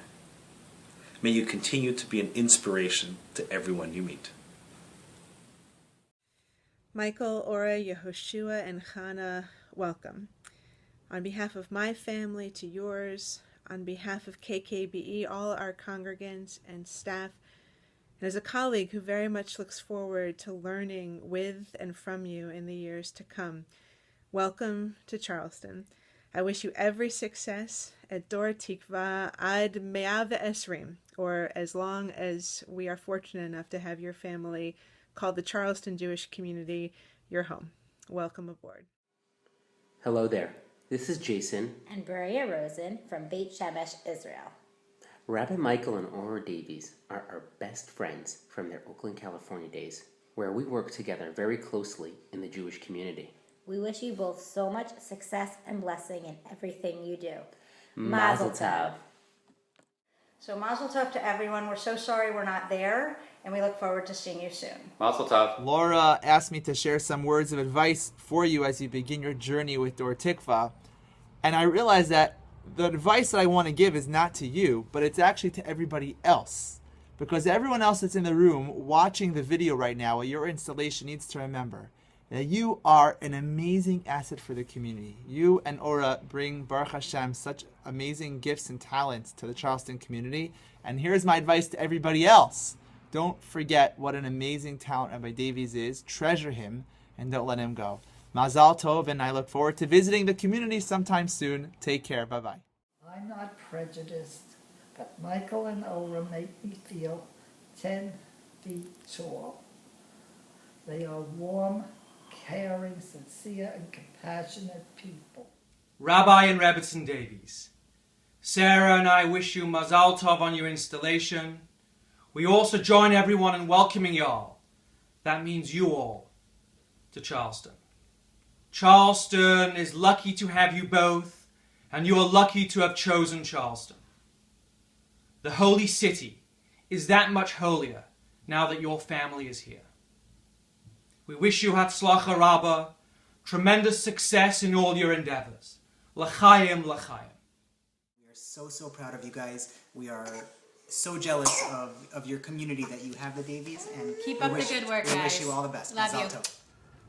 May you continue to be an inspiration to everyone you meet. Michael, Ora, Yehoshua, and Chana, welcome. On behalf of my family to yours, on behalf of KKBE, all our congregants and staff, and as a colleague who very much looks forward to learning with and from you in the years to come, welcome to Charleston. I wish you every success at Dor Tikvah ad 120, or as long as we are fortunate enough to have your family called the Charleston Jewish community your home. Welcome aboard. Hello there. This is Jason and Beria Rosen from Beit Shemesh, Israel. Rabbi Michael and Ora Davies are our best friends from their Oakland, California days, where we work together very closely in the Jewish community. We wish you both so much success and blessing in everything you do. Mazel tov. So mazel tov to everyone. We're so sorry we're not there, and we look forward to seeing you soon. Mazel tov. Laura asked me to share some words of advice for you as you begin your journey with Dor Tikvah. And I realized that the advice that I want to give is not to you, but it's actually to everybody else. Because everyone else that's in the room watching the video right now at your installation needs to remember that you are an amazing asset for the community. You and Ora bring, Baruch Hashem, such amazing gifts and talents to the Charleston community. And here's my advice to everybody else. Don't forget what an amazing talent Rabbi Davies is. Treasure him and don't let him go. Mazal Tov, and I look forward to visiting the community sometime soon. Take care. Bye-bye. I'm not prejudiced, but Michael and Ora make me feel 10 feet tall. They are warm, caring, sincere, and compassionate people. Rabbi and Rebbetzin Davies, Sarah and I wish you Mazal Tov on your installation. We also join everyone in welcoming y'all. That means you all to Charleston. Charleston is lucky to have you both, and you are lucky to have chosen Charleston. The holy city is that much holier now that your family is here. We wish you Hatzlacha Rabbah, tremendous success in all your endeavors. L'chaim, l'chaim. We are so proud of you guys. We are so jealous of your community that you have the Davies, and keep up the good work, guys. We wish you all the best. Love you.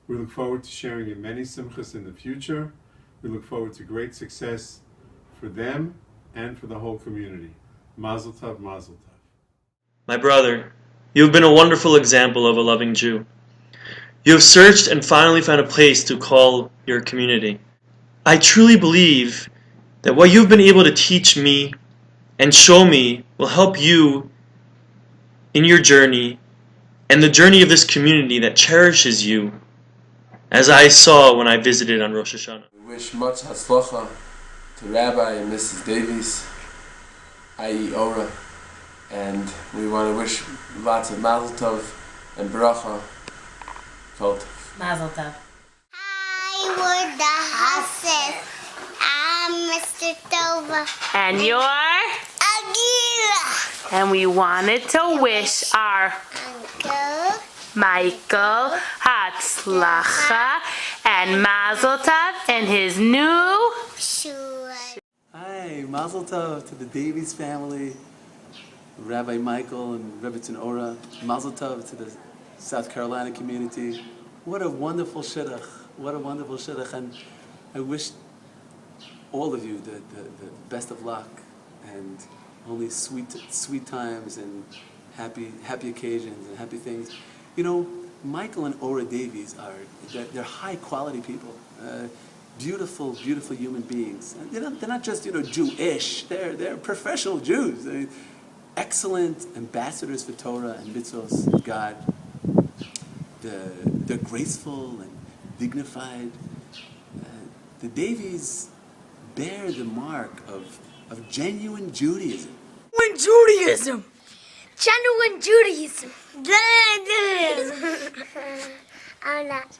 We look forward to sharing in many simchas in the future. We look forward to great success for them and for the whole community. Mazel tov, mazel tov. My brother, you have been a wonderful example of a loving Jew. You have searched and finally found a place to call your community. I truly believe that what you've been able to teach me and show me will help you in your journey and the journey of this community that cherishes you, as I saw when I visited on Rosh Hashanah. We wish much hatzlacha to Rabbi and Mrs. Davies, i.e. Ora, and we want to wish lots of mazel tov and bracha. Mazel tov. Hi, we're the Hasses. I'm Mr. Tova. And you're? Agira. And we wanted to wish our Uncle Michael Hatzlacha and Mazel Tov in his new Shua. Hi, Mazel Tov to the Davies family, Rabbi Michael and Rebbetzin Ora. Mazel Tov to the South Carolina community. What a wonderful shidduch. What a wonderful shidduch. And I wish all of you the best of luck and only sweet times and happy occasions and happy things. You know, Michael and Ora Davies they're high quality people. Beautiful human beings. They're not just Jewish. They're professional Jews. They're excellent ambassadors for Torah and mitzvos of God. They're graceful and dignified. The Davies bear the mark of genuine Judaism. Judaism. Genuine Judaism. I'm not.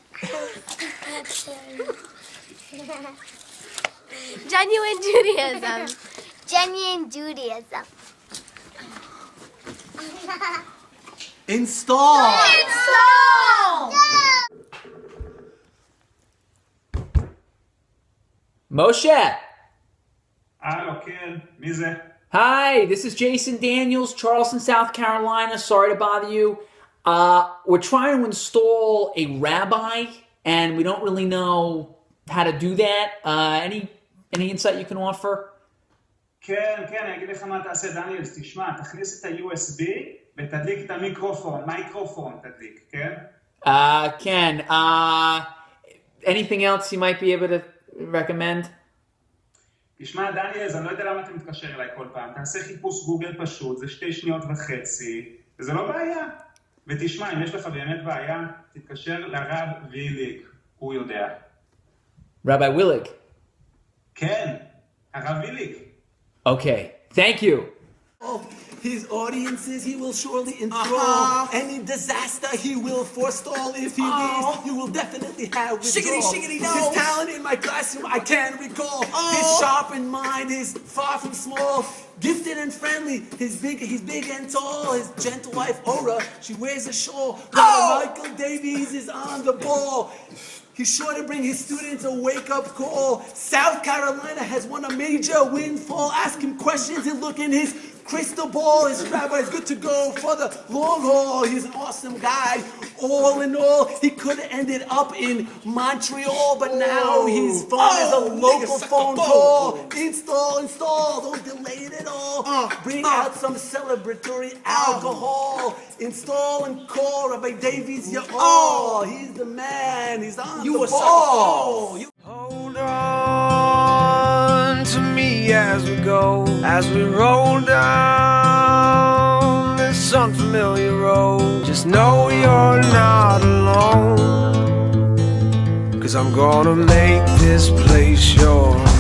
Genuine Judaism. Genuine Judaism. Install! Moshe! Hello, kid. Mize. Hi, this is Jason Daniels, Charleston, South Carolina. Sorry to bother you. We're trying to install a rabbi, and we don't really know how to do that. Any insight you can offer? כן, אני אגיד לך מה תעשה, דניאלס, תשמע, תכניס את ה-USB ותדליק את המיקרופון, תדליק, כן? Ken, anything else you might be able to recommend? תשמע, דניאלס, אני לא יודע למה אתה מתקשר אליי כל פעם, תעשה חיפוש גוגל פשוט, זה 2.5 שניות, וזה לא בעיה. ותשמע, אם יש לך באמת בעיה, תתקשר לרב ויליק, הוא יודע. Rabbi Willig? כן, הרב ויליק. Okay, thank you. His audiences he will surely enthrall. Any disaster he will forestall. If he leaves, you will definitely have withdrawal. Shiggity, no. His talent in my classroom I can recall. His sharpened mind is far from small. Gifted and friendly, he's big and tall. His gentle wife Ora, she wears a shawl. Michael Davies is on the ball. He's sure to bring his students a wake-up call. South Carolina has won a major windfall. Ask him questions and look in his crystal ball. His rabbi is good to go for the long haul. He's an awesome guy. All in all, he could have ended up in Montreal, but now his phone is a local phone call. Install, don't delay it at all. Bring out some celebratory alcohol. Install and call Rabbi Davies, you're all. He's the man, he's on the ball. Hold on to me as we go, as we roll down this unfamiliar road. Just know you're not alone, 'cause I'm gonna make this place yours.